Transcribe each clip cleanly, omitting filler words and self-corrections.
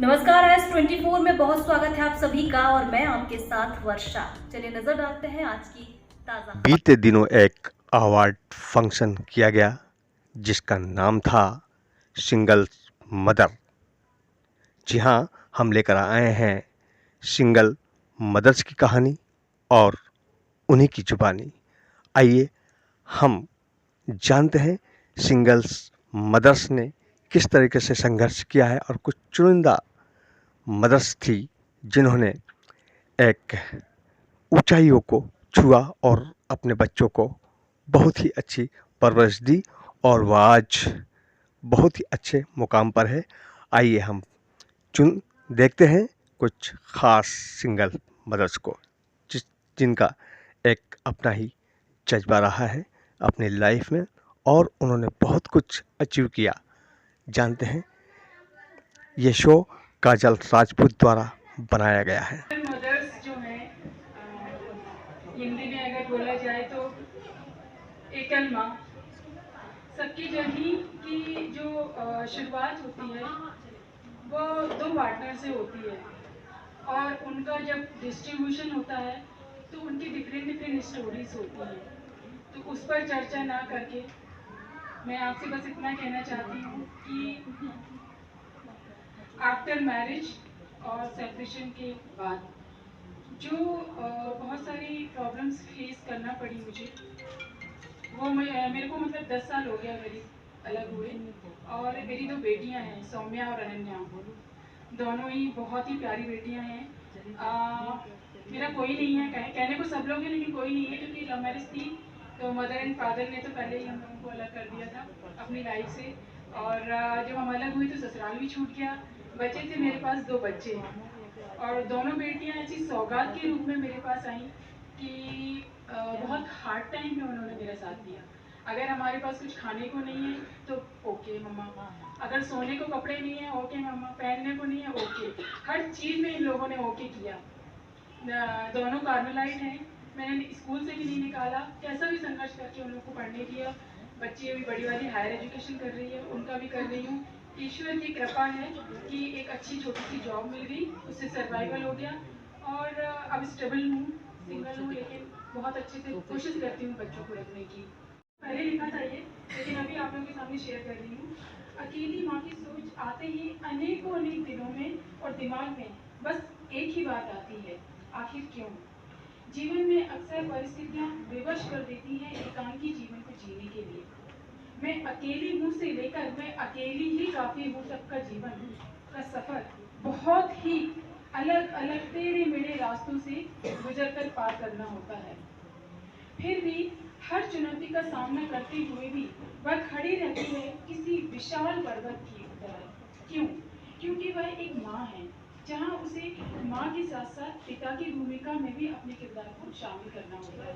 नमस्कार, S24 में बहुत स्वागत है आप सभी का और मैं आपके साथ वर्षा। चलिए नजर डालते हैं आज की ताजा। बीते दिनों एक अवार्ड फंक्शन किया गया जिसका नाम था सिंगल मदर। जी हाँ, हम लेकर आए हैं सिंगल मदर्स की कहानी और उन्हीं की जुबानी। आइए हम जानते हैं सिंगल्स मदर्स ने किस तरीके से संघर्ष किया है और कुछ चुनिंदा मदर्स थी जिन्होंने एक ऊंचाइयों को छुआ और अपने बच्चों को बहुत ही अच्छी परवरिश दी और वह आज बहुत ही अच्छे मुकाम पर है। आइए हम देखते हैं कुछ ख़ास सिंगल मदर्स को जिनका एक अपना ही जज्बा रहा है अपनी लाइफ में और उन्होंने बहुत कुछ अचीव किया। जानते हैं, ये शो काजल राजपूत द्वारा बनाया गया है। मदर्स जो हैं हिंदी में अगर बोला जाए तो एकल माँ, सबकी जर्नी की जो शुरुआत होती है वो दो पार्टनर से होती है और उनका जब डिस्ट्रीब्यूशन होता है तो उनकी डिफरेंट डिफरेंट स्टोरीज होती हैं। तो उस पर चर्चा ना करके मैं आपसे बस इतना कहना चाहती हूँ कि आफ्टर मैरिज और सेपरेशन के बाद जो बहुत सारी प्रॉब्लम्स फेस करना पड़ी मुझे, वो मेरे को मतलब 10 साल हो गया करीब अलग हुए। और मेरी दो बेटियां हैं, सौम्या और अनन्या, दोनों ही बहुत ही प्यारी बेटियां हैं। मेरा कोई नहीं है, कहने को सब लोग हैं लेकिन कोई नहीं है क्योंकि लव मैरिज थी। तो मदर एंड फादर ने तो पहले ही हम लोगों को अलग कर दिया था अपनी लाइफ से। और जब हम अलग हुए तो ससुराल भी छूट गया। बचे थे मेरे पास दो बच्चे और दोनों बेटियां ऐसी सौगात के रूप में मेरे पास आई कि बहुत हार्ड टाइम में उन्होंने मेरा साथ दिया। अगर हमारे पास कुछ खाने को नहीं है तो ओके मम्मा, अगर सोने को कपड़े नहीं है ओके मम्मा, पहनने को नहीं है ओके, हर चीज़ में इन लोगों ने ओके किया। दोनों कार्मेलाइट हैं, मैंने स्कूल से भी नहीं निकाला, कैसा भी संघर्ष करके उन लोगों को पढ़ने दिया। बच्ची अभी बड़ी वाली हायर एजुकेशन कर रही है, उनका भी कर रही हूँ। ईश्वर की कृपा है कि एक अच्छी छोटी सी जॉब मिल गई, उससे सर्वाइवल हो गया और अब स्टेबल हूँ, सिंगल हूँ, लेकिन बहुत अच्छे से कोशिश करती हूँ बच्चों को रखने की। पहले लिखा था ये, लेकिन अभी आप लोगों के सामने शेयर कर रही हूँ। अकेली माँ की सोच आते ही अनेकों अनेक दिनों में और दिमाग में बस एक ही बात आती है, आखिर क्यों? जीवन में अक्सर परिस्थितियाँ विवश कर देती हैं एकांकी जीवन को जीने के लिए। मैं अकेली हूँ से लेकर मैं अकेली ही काफी हूँ तक का जीवन का सफर बहुत ही अलग अलग टेढ़े मेढ़े रास्तों से गुजर कर पार करना होता है। फिर भी हर चुनौती का सामना करते हुए भी वह खड़ी रहती है किसी विशाल पर्वत की तरह। क्यों? क्योंकि वह एक माँ है, जहाँ उसे माँ के साथ साथ पिता की भूमिका में भी अपने किरदार को शामिल करना होता है।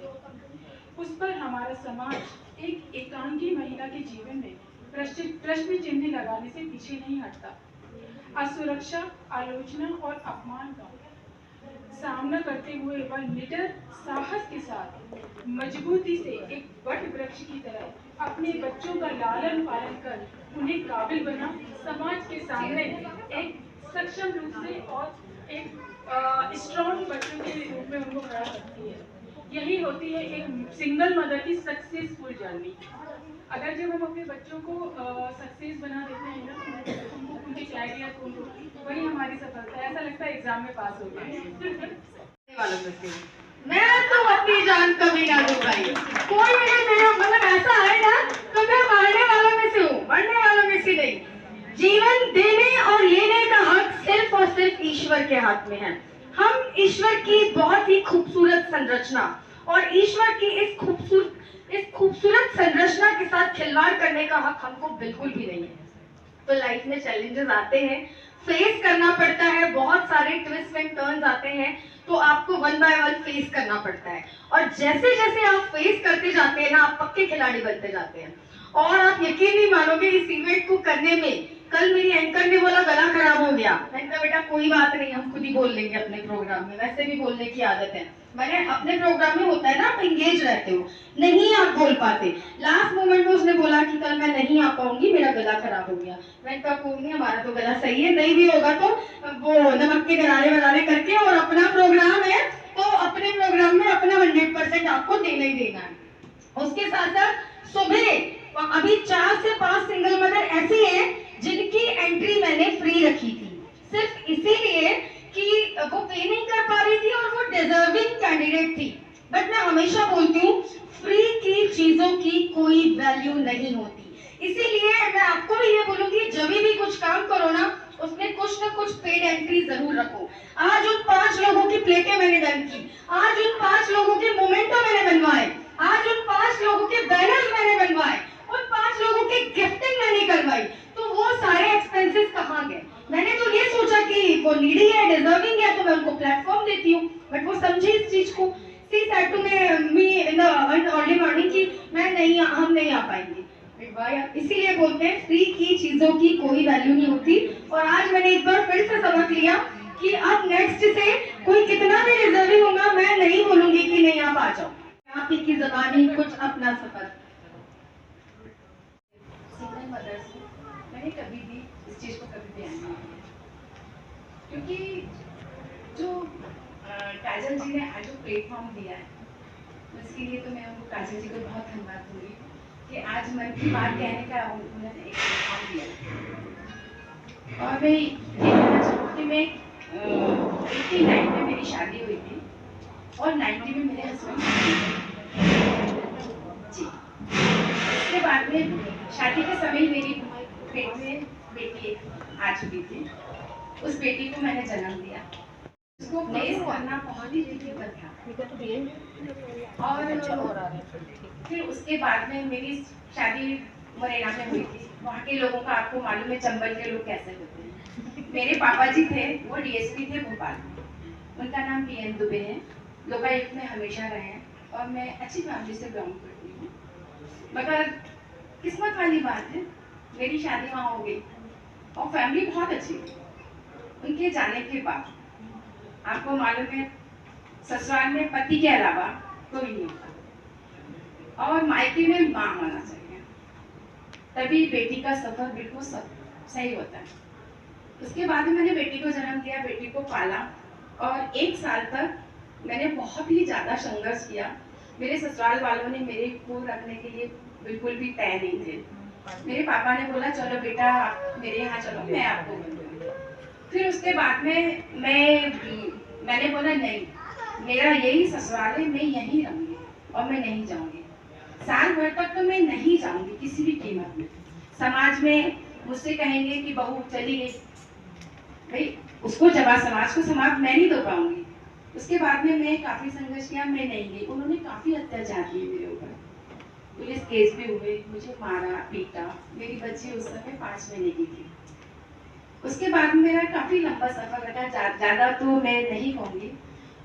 उस पर हमारा समाज एक एकांकी महिला के जीवन में प्रश्न चिन्ह लगाने से पीछे नहीं हटता। असुरक्षा, आलोचना और अपमान का सामना करते हुए वह निडर साहस के साथ मजबूती से एक वट वृक्ष की तरह अपने बच्चों का लालन पालन कर उन्हें काबिल बना समाज के सामने एक सक्षम रूप से और एक स्ट्रॉन्ग बच्चों के रूप में उनको खड़ा करती है। यही होती है एक सिंगल मदर की सक्सेसफुल जर्नी। अगर जब हम अपने बच्चों को सक्सेस बना देते हैं ना, उनको उनके क्राइटेरिया को, वही हमारी सफलता है। ऐसा लगता है एग्जाम में पास हो गए वालों में से मैं तो अपनी जान कभी ना दूं भाई। कोई मेरे मतलब ऐसा है ना, तो मैं मारने वालों में से हूँ, मरने वालों में से नहीं। जीवन देने और लेने का हक सिर्फ और सिर्फ ईश्वर के हाथ में है। हम ईश्वर की बहुत ही खूबसूरत संरचना और ईश्वर की इस खूबसूरत संरचना के साथ खिलवाड़ करने का हक हमको बिल्कुल भी नहीं है। तो लाइफ में चैलेंजेस आते हैं, फेस करना पड़ता है, बहुत सारे ट्विस्ट एंड टर्न्स आते हैं, तो आपको वन बाय वन फेस करना पड़ता है। और जैसे जैसे आप फेस करते जाते हैं ना, आप पक्के खिलाड़ी बनते जाते हैं। और आप यकीन नहीं मानोगे, इस इवेंट को करने में कल मेरी एंकर ने बोला गला खराब हो गया। मैंने कहा बेटा कोई बात नहीं, हम खुद ही बोल लेंगे अपने प्रोग्राम में, वैसे भी बोलने की आदत है। मैंने अपने प्रोग्राम में होता है ना, आप एंगेज रहते हो, नहीं आप बोल पाते। लास्ट मोमेंट में उसने बोला कि कल मैं नहीं आ पाऊंगी, मेरा गला खराब हो गया। मैंने कहा कोई नहीं, हमारा तो गला सही है, नहीं भी होगा तो वो नमक के गरारे वरारे करके, और अपना प्रोग्राम है तो अपने प्रोग्राम में अपना 100% आपको देना ही देना है। उसके साथ साथ सुबह अभी 4 से 5 सिंगल मदर ऐसी हैं जिनकी एंट्री मैंने फ्री रखी थी, सिर्फ इसीलिए कि वो पे नहीं कर पा रही थी और वो डिजर्विंग कैंडिडेट थी। बट मैं हमेशा बोलती हूँ फ्री की चीजों की कोई वैल्यू नहीं होती, इसीलिए मैं आपको भी ये बोलूंगी जब भी कुछ काम करो ना, उसमें कुछ ना कुछ पेड एंट्री जरूर रखो। आज उन 5 लोगों की प्लेटें मैंने डन की, आज उन 5 लोगों के मोमेंटो मैंने बनवाए, आज उन 5 लोगों के बैनर्स मैंने बनवाए, उन 5 लोगों की गिफ्टिंग मैंने करवाई, तो वो सारे एक्सपेंसेस कहाँ गए? मैंने तो ये सोचा कि वो नीडी है, डिजर्विंग है, तो मैं उनको प्लेटफॉर्म देती हूँ, बट वो समझी इस चीज को। She said to me in the early morning कि हम नहीं आ पाएंगे। इसीलिए बोलते हैं फ्री की चीजों की कोई वैल्यू नहीं होती। और आज मैंने एक बार फिर से समझ लिया कि अब नेक्स्ट से कोई कितना भी डिजर्विंग होगा, मैं नहीं बोलूंगी कि नहीं आप आ जाओ। आप ही की ज़बानी कुछ अपना सफर। सिंगल मदर्स मैंने कभी भी इस चीज को कभी बयान नहीं किया, क्योंकि जो काजल जी ने आज जो प्लेटफॉर्म दिया है, उसके लिए तो मैं उनको काजल जी को बहुत धन्यवाद दूंगी कि आज मन की बात कहने का उन्होंने एक प्लेटफॉर्म दिया। और मैं ये कहना चाहूँ कि मैं 89 में मेरी शादी हुई थी और 90 में मेरे हस्बैंड जी। उसके बाद में शादी के समय मेरी पेट में बेटी आ चुकी थी, उस बेटी को मैंने जन्म दिया। उसको प्लेस करना बहुत ही डिफिकल्ट था। और फिर उसके बाद में मेरी शादी मुरैना में हुई थी। वहाँ के लोगों का आपको मालूम है चंबल के लोग कैसे होते हैं। मेरे पापा जी थे, वो डीएसपी थे भोपाल में, उनका नाम पीएन दुबे है, लोकायुक्त में हमेशा रहे हैं और मैं अच्छी फैमिली से बिलोंग करती हूँ। मगर किस्मत वाली बात है, मेरी शादी वहाँ हो गई और फैमिली बहुत अच्छी थी। उनके जाने के बाद आपको मालूम है ससुराल में पति के अलावा कोई नहीं होता और मायके में माँ होना चाहिए, तभी बेटी का सफर बिल्कुल सही होता है। उसके बाद में मैंने बेटी को जन्म दिया, बेटी को पाला और 1 साल तक मैंने बहुत ही ज़्यादा संघर्ष किया। मेरे ससुराल वालों ने मेरे को रखने के लिए बिल्कुल भी तय नहीं थे। मेरे पापा ने बोला चलो बेटा मेरे यहाँ चलो, मैं आपको दूँगा। फिर उसके बाद में मैंने बोला नहीं, मेरा यही ससुराल है, मैं यहीं रहूँगी और मैं नहीं जाऊँगी। साल भर तक तो मैं नहीं जाऊँगी किसी भी कीमत में। समाज में मुझसे कहेंगे कि बहू चली गई, भाई उसको जवाब समाज को समाज मैं नहीं दे पाऊंगी। उसके बाद में मैं काफ़ी संघर्ष किया, मैं नहीं गई। उन्होंने काफ़ी अत्याचार किए मेरे ऊपर, पुलिस केस भी हुए, मुझे मारा पीटा। मेरी बच्ची उस समय 5 महीने की थी। उसके बाद मेरा काफ़ी लंबा सफ़र रहा, ज़्यादा तो मैं नहीं कहूँगी।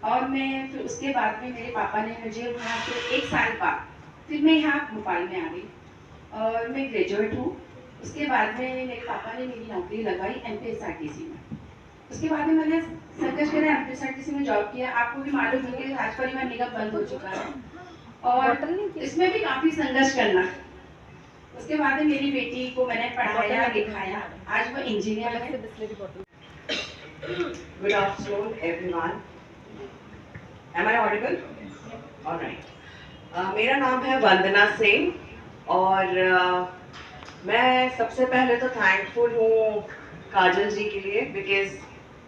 और मैं फिर उसके बाद में मेरे पापा ने मुझे वहाँ से 1 साल बाद फिर मैं यहाँ भोपाल में आ गई और मैं ग्रेजुएट हूँ। उसके बाद में मेरे पापा ने मेरी नौकरी लगाई एमपीएसआरटीसी में। उसके बाद में मैंने संघर्ष करा, एमपीएसआरटीसी में जॉब किया। आपको भी मालूम है कि राज परिवार निगम बंद हो चुका है और इसमें भी काफ़ी संघर्ष करना। उसके बाद में मेरी बेटी को मैंने पढ़ाया लिखाया, आज वो इंजीनियर है। Good afternoon, everyone. Am I audible? All right. मेरा नाम है वंदना सिंह और मैं सबसे पहले तो थैंकफुल हूँ काजल जी के लिए, बिकॉज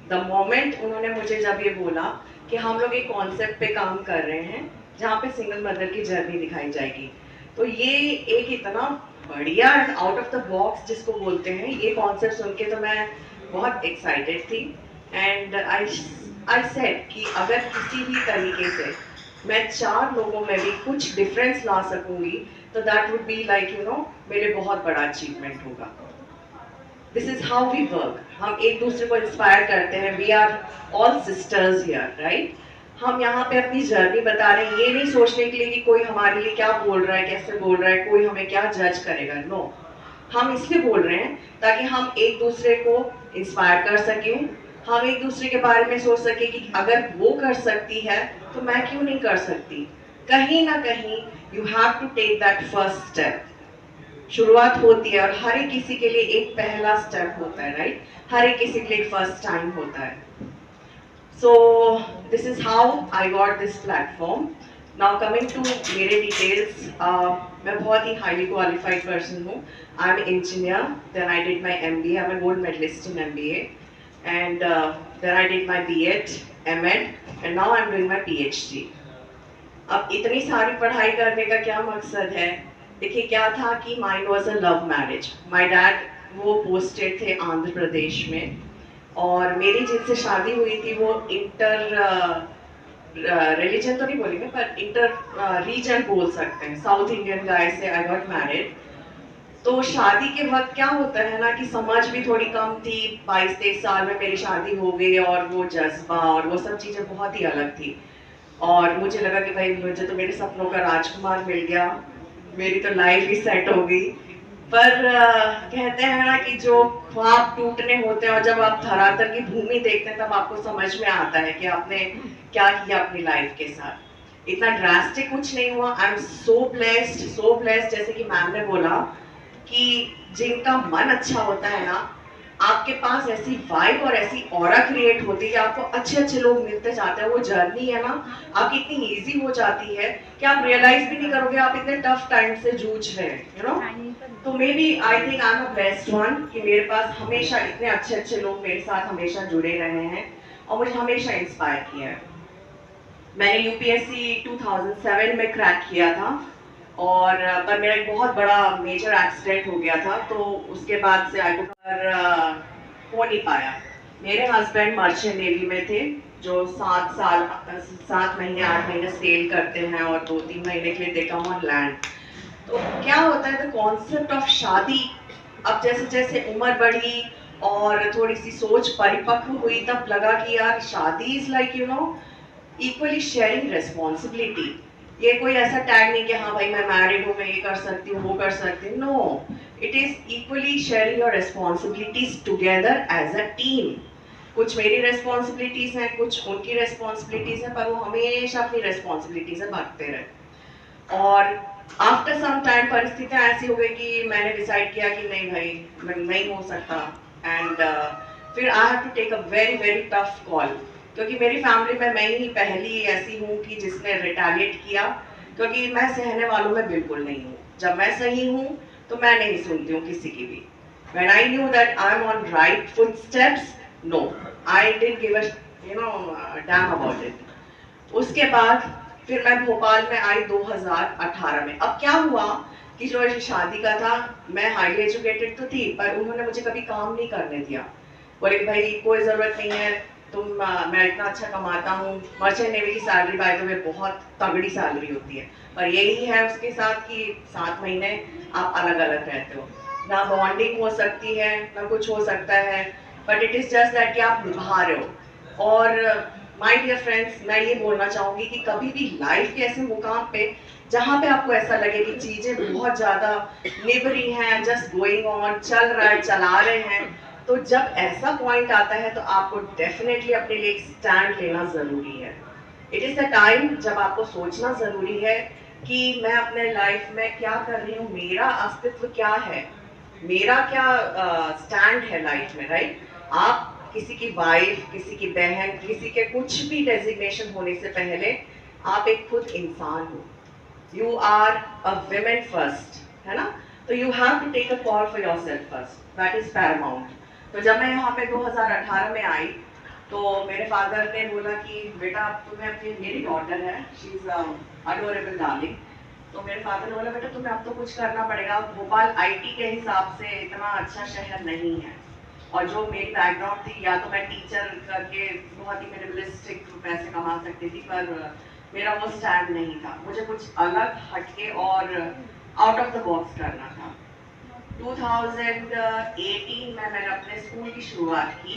द मोमेंट उन्होंने मुझे जब ये बोला कि हम लोग एक कॉन्सेप्ट पे काम कर रहे हैं जहाँ पे सिंगल मदर की जर्नी दिखाई जाएगी, तो ये एक इतना बढ़िया आउट ऑफ द बॉक्स जिसको बोलते हैं, ये कॉन्सेप्ट सुन के तो मैं बहुत एक्साइटेड थी। एंड आई सेड कि अगर किसी भी तरीके से मैं 4 लोगों में भी कुछ डिफरेंस ला सकूंगी तो दैट वुड बी लाइक मेरे बहुत बड़ा अचीवमेंट होगा। This is how we work. हम एक दूसरे को इंस्पायर करते हैं। We are all sisters here, right. हम यहाँ पे अपनी जर्नी बता रहे हैं, ये नहीं सोचने के लिए कि कोई हमारे लिए क्या बोल रहा है, कैसे बोल रहा है, कोई हमें क्या जज करेगा। नो, हम इसलिए बोल रहे हैं ताकि हम एक दूसरे को इंस्पायर कर सकें, हम एक दूसरे के बारे में सोच सकें कि अगर वो कर सकती है तो मैं क्यों नहीं कर सकती। कहीं ना कहीं you have to take that first step. शुरुआत होती है और हर एक किसी के लिए एक पहला स्टेप होता है, राइट? हर एक किसी के लिए फर्स्ट टाइम होता है. So this is how I got this platform. Now coming to मेरे details, मैं बहुत ही highly qualified person हूँ. I'm an engineer. Then I did my MBA. I'm a gold medalist in MBA, and then I did my B.Ed, M.Ed, and now I'm doing my PhD. अब इतनी सारी पढ़ाई करने का क्या मकसद है? देखिए क्या था कि mind was a love marriage. My dad वो पोस्टेड थे आंध्र प्रदेश में, और मेरी जिनसे शादी हुई थी वो इंटर रिलीजन तो नहीं बोलेंगे पर इंटर रीजन बोल सकते हैं. साउथ इंडियन गाय से आई गॉट मैरिड. तो शादी के वक्त क्या होता है ना कि समझ भी थोड़ी कम थी. 22-23 साल में मेरी शादी हो गई और वो जज्बा और वो सब चीज़ें बहुत ही अलग थी. और मुझे लगा कि भाई मुझे तो मेरे सपनों का राजकुमार मिल गया, मेरी तो लाइफ ही सेट हो गई. पर कहते हैं ना कि जो ख्वाब टूटने होते हैं और जब आप धरातल की भूमि देखते हैं तब आपको समझ में आता है कि आपने क्या किया अपनी लाइफ के साथ. इतना ड्रास्टिक कुछ नहीं हुआ. I am so blessed. जैसे कि मैम ने बोला कि जिनका मन अच्छा होता है ना, आपके पास ऐसी वाइब और ऐसी ऑरा क्रिएट होती है कि आपको अच्छे लोग मिलते जाते हैं. वो जर्नी है ना आपकी इतनी इजी हो जाती है कि आप रियलाइज भी नहीं करोगे आप इतने टफ टाइम से जूझ रहे हैं, यू नो. तो maybe I think I am a blessed one कि मेरे पास हमेशा इतने अच्छे लोग मेरे साथ हमेशा जुड़े रहे हैं और मुझे हमेशा इंस्पायर किया है. मैंने यूपीएससी 2007 में क्रैक किया था, और पर मेरा एक बहुत बड़ा मेजर एक्सीडेंट हो गया था. तो उसके बाद से आई हो नहीं पाया. मेरे हस्बैंड मर्चेंट नेवी में थे जो 7 महीने 8 महीने सेल करते हैं और 2-3 महीने के लिए दे कम ऑन लैंड. तो क्या होता है द कॉन्सेप्ट ऑफ शादी, अब जैसे जैसे उम्र बढ़ी और थोड़ी सी सोच परिपक्व हुई तब लगा कि यार शादी is like you know equally sharing responsibility. ये कोई ऐसा टैग नहीं कि हाँ भाई मैं मैरिड हूँ, मैं ये कर सकती हूँ वो कर सकती हूँ. No, it is equally sharing your responsibilities together as a team. कुछ मेरी रिस्पॉन्सिबिलिटीज हैं, कुछ उनकी रिस्पॉन्सिबिलिटीज हैं, पर वो हमेशा अपनी रिस्पॉन्सिबिलिटीज से भागते रहे. और आफ्टर सम टाइम परिस्थितियाँ ऐसी हो गई कि मैंने डिसाइड किया कि नहीं भाई नहीं हो सकता. एंड फिर I have to take a very tough call, क्योंकि मेरी फैमिली में मैं ही पहली ऐसी हूँ कि जिसने रिटेलिएट किया, क्योंकि मैं सहने वालों में बिल्कुल नहीं हूँ. जब मैं सही हूँ तो मैं नहीं सुनती हूँ किसी की भी. When I knew that I'm on right footsteps, no, I didn't give a damn about it. उसके बाद फिर मैं भोपाल में आई 2018 में. अब क्या हुआ कि जो शादी का था, मैं हाईली एजुकेटेड तो थी पर उन्होंने मुझे कभी काम नहीं करने दिया. बोले भाई कोई ज़रूरत नहीं है, मैं इतना अच्छा कमाता हूँ. मर्चेंट नेवी की सैलरी बाय द वे बहुत तगड़ी सैलरी होती है, पर यही है उसके साथ कि 7 महीने आप अलग अलग रहते हो. ना बॉन्डिंग हो सकती है ना कुछ हो सकता है, but it is just that कि आप निभा रहे हो. और माय डियर फ्रेंड्स, मैं ये बोलना चाहूँगी कि कभी भी लाइफ के ऐसे मुकाम पे जहाँ पे आपको ऐसा लगे कि चीज़ें बहुत ज़्यादा निभ रही हैं, जस्ट गोइंग ऑन, चल रहा है, चला रहे हैं, तो जब ऐसा पॉइंट आता है तो आपको डेफिनेटली अपने लिए एक स्टैंड लेना ज़रूरी है. इट इज़ द टाइम जब आपको सोचना ज़रूरी है कि मैं अपने लाइफ में क्या कर रही हूँ, मेरा अस्तित्व क्या है, मेरा क्या स्टैंड है लाइफ में, राइट? आप किसी की वाइफ, किसी की बहन, किसी के कुछ भी डेजिग्नेशन होने से पहले आप एक खुद इंसान हो. You are a women first, है ना? तो you have to take a call for yourself first, that is paramount. तो जब मैं यहाँ पे 2018 में आई तो मेरे फादर ने बोला कि बेटा तुम्हें अपनी, मेरी डॉटर है, शी इज अडोरेबल डार्लिंग. तो मेरे फादर ने बोला बेटा तुम्हें अब तो कुछ करना पड़ेगा. भोपाल आईटी के हिसाब से इतना अच्छा शहर नहीं है, और जो मेरी बैकग्राउंड थी, या तो मैं टीचर करके बहुत ही मिनिमलिस्टिक पैसे कमा सकती थी, पर मेरा वो स्टैंड नहीं था. मुझे कुछ अलग हटके और आउट ऑफ द बॉक्स करना था. 2018 में मैंने अपने स्कूल की शुरुआत की.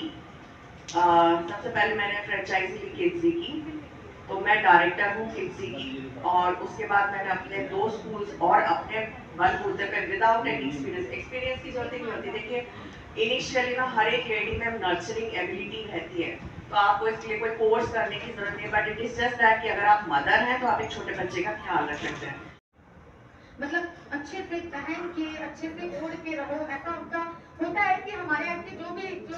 सबसे पहले मैंने फ्रेंचाइजी ली किड्जी की, तो मैं डायरेक्टर हूँ किड्जी की. और उसके बाद मैंने अपने 2 स्कूल्स और अपने बलबूते पे विदाउट एनी एक्सपीरियंस की जरूरत नहीं होती. देखिए इनिशियली ना हर एक लेडी में नर्चरिंग एबिलिटी रहती है, तो आपको इसके लिए कोई कोर्स करने की जरूरत नहीं है. But it is just that कि अगर आप मदर हैं तो आप एक छोटे बच्चे का ख्याल रख सकते हैं. मतलब अच्छे से पहन के अच्छे से ओढ़ के रहो, ऐसा उनका होता है कि हमारे यहाँ की जो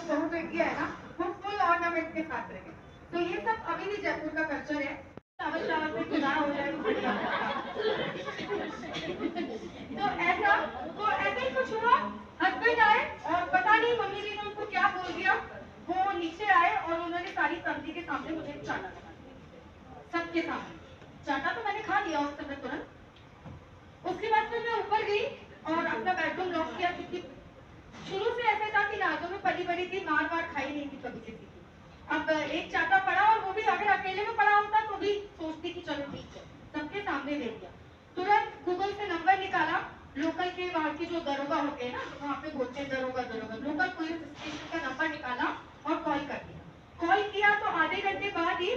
बहू बेटियां है ना वो फुल ऑर्नामेंट के साथ रहे। तो ये सब अभी भी जयपुर का कल्चर है। शावर शावर में गुजारा हो जाए तो बढ़िया तो ऐसे ही कुछ हुआ। हस्बैंड आए और पता नहीं मम्मी जी ने उनको क्या बोल दिया, वो नीचे आए और उन्होंने सारी फैमिली के सामने मुझे चाटा लगा दिया, सबके सामने चाटा। तो मैंने खा लिया उस समय तुरंत। उसके बाद फिर मैं ऊपर गई और अपना बेडरूम लॉक किया, क्योंकि शुरू से ऐसा था कि नाजों में पली बड़ी थी, मार खाई नहीं थी कभी किसी की। अब एक चाटा पड़ा और वो भी अगर अकेले में पड़ा होता तो भी सोचती कि चलो ठीक है, सबके सामने दे दिया। तुरंत गूगल से नंबर निकाला, लोकल के वहाँ के जो दरोगा होते हैं ना, वहाँ पे बोलते हैं दरोगा, लोकल पुलिस स्टेशन का नंबर निकाला और कॉल कर दिया। कॉल किया तो आधे घंटे बाद ही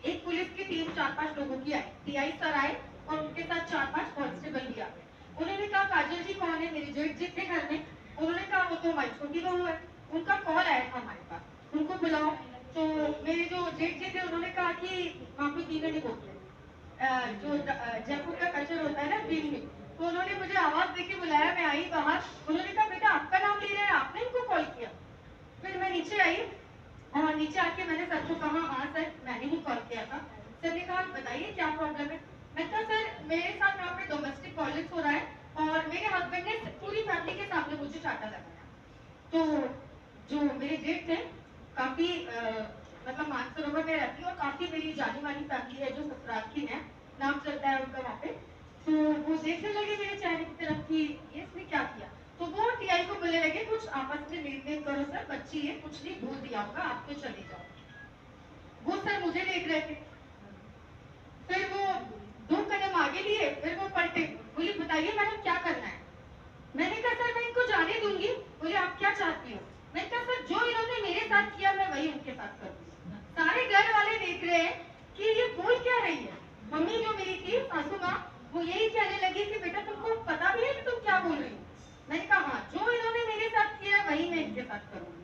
एक पुलिस की टीम 4-5 लोगों की आई, टीआई सर आए और उनके साथ 4-5 कांस्टेबल भी आ गए। उन्होंने कहा काजल जी कौन है, मेरी जेठ जी थे घर में। उन्होंने कहा वो तो हमारी छोटी बहू है। उनका कॉल आया था हमारे पास, उनको बुलाओ। तो मेरे जो जेठ जी थे उन्होंने कहा कि वहाँ पे तीनों नहीं बोलते, जो जयपुर का कल्चर होता है ना दिन में। तो उन्होंने मुझे आवाज देके बुलाया, मैं आई बाहर। उन्होंने कहा बेटा आपका नाम ले रहे हैं, आपने इनको कॉल किया। फिर मैं नीचे आई और नीचे आके मैंने सर को कहा हाँ सर मैंने ही कॉल किया था। सर ने कहा बताइए क्या प्रॉब्लम है। मैं कहा सर मेरे साथ यहाँ पे डोमेस्टिक वायलेंस हो रहा है और मेरे हस्बैंड ने पूरी फैमिली के सामने मुझे चाटा लगाया। तो जो मेरे जेठ थे काफी मतलब मानसरोवर में रहती है और काफी मेरी जानी मानी फैमिली है जो ससुराल की है, नाम चलता है उनका वहाँ पे। तो वो देखने लगे मेरे चेहरे की तरफ कि ये इसने क्या किया। तो वो टीआई को बोलने लगे कुछ आपस में लेन देन करो सर, बच्ची है कुछ नहीं बोल दिया होगा, आप तो चले जाओ। वो सर मुझे देख रहे थे, फिर वो 2 कदम आगे लिए, फिर वो पलटे, बोले बताइए मैडम क्या करना है। मैंने कहा सर मैं इनको जाने दूंगी। बोले आप क्या चाहती हो। मैंने कहा सर जो इन्होंने मेरे साथ किया मैं वही उनके साथ करूंगी। सारे घर वाले देख रहे हैं कि ये बोल क्या रही है। मम्मी जो मेरी थी सासू माँ, वो यही कहने लगी कि बेटा तुमको पता भी है कि तुम क्या बोल रही हो। मैंने कहा हाँ जो इन्होंने मेरे साथ किया वही मैं इनके साथ करूंगी।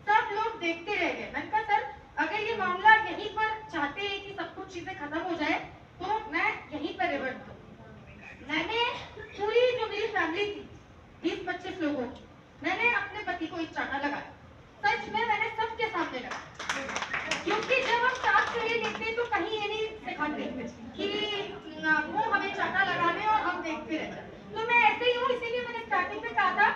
सब लोग देखते रह गए। मैंने कहा सर अगर ये मामला यहीं पर चाहते हैं कि सब कुछ चीजें खत्म हो जाए तो मैं यहीं पर रिवर्ट करूँ। मैंने पूरी जो मेरी फैमिली थी 20-25 लोगों की, मैंने अपने पति को एक चाटा लगाया। सच में मैंने सबके सामने लगाया, क्योंकि जब हम साथ चले देखते तो कहीं ये नहीं सिखाते कि वो हमें चाटा लगाने और हम देखते रह जाए। तो मैं ऐसे ही हूँ, इसीलिए मैंने स्टार्टिंग में कहा था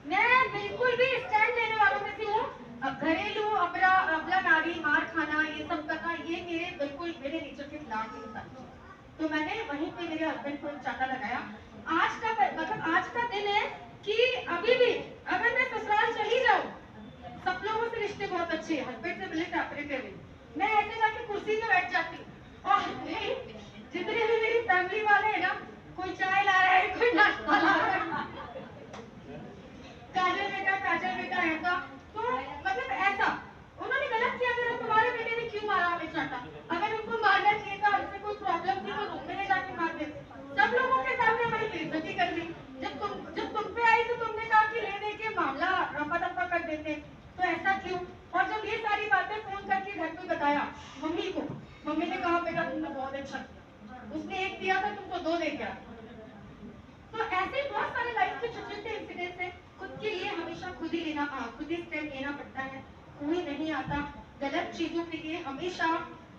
मैं बिल्कुल भी स्टैंड लेने वालों में से हूँ। घरेलू अबला नारी मार खाना ये सब करना ये मेरे बिल्कुल मेरे नेचर के खिलाफ नहीं। तो मैंने वहीं पे मेरे हस्बैंड को एक चाटा लगाया। आज का दिन है कि अभी भी अगर मैं ससुराल चली जाऊं, सब लोगों से रिश्ते बहुत अच्छे हैं, हस्बैंड से मिले सेपरेटेड है, मैं ऐसे जाके कुर्सी पे बैठ जाती हूँ और जितने भी मेरी फैमिली वाले हैं ना, कोई चाय ला रहा है कोई नाश्ता ला रहा है, काजल बेटा ऐसा। तो मतलब ऐसा उन्होंने गलत किया, मेरा तुम्हारे बेटे ने क्यों मारा हमें चाटा। अगर उनको मारना चाहिए था, हमसे कोई प्रॉब्लम थी तो रूम में ले जाके मार देते। सब लोगों के सामने हमारी बेइज्जती कर दी। जब तुम पे आई तो तुमने कहा कि ले दे के मामला रफा दफा कर देते, तो ऐसा क्यों। और जब ये सारी बातें फोन करके घर पे बताया मम्मी को, मम्मी ने कहा बेटा तुमने बहुत अच्छा किया, उसने एक दिया था तुमको 2 दे गया। तो ऐसे बहुत सारे लाइफ के छोटे छोटे इंसिडेंट्स हैं। खुद के लिए हमेशा खुद ही स्टैंड लेना पड़ता है, कोई नहीं आता। गलत चीजों के लिए हमेशा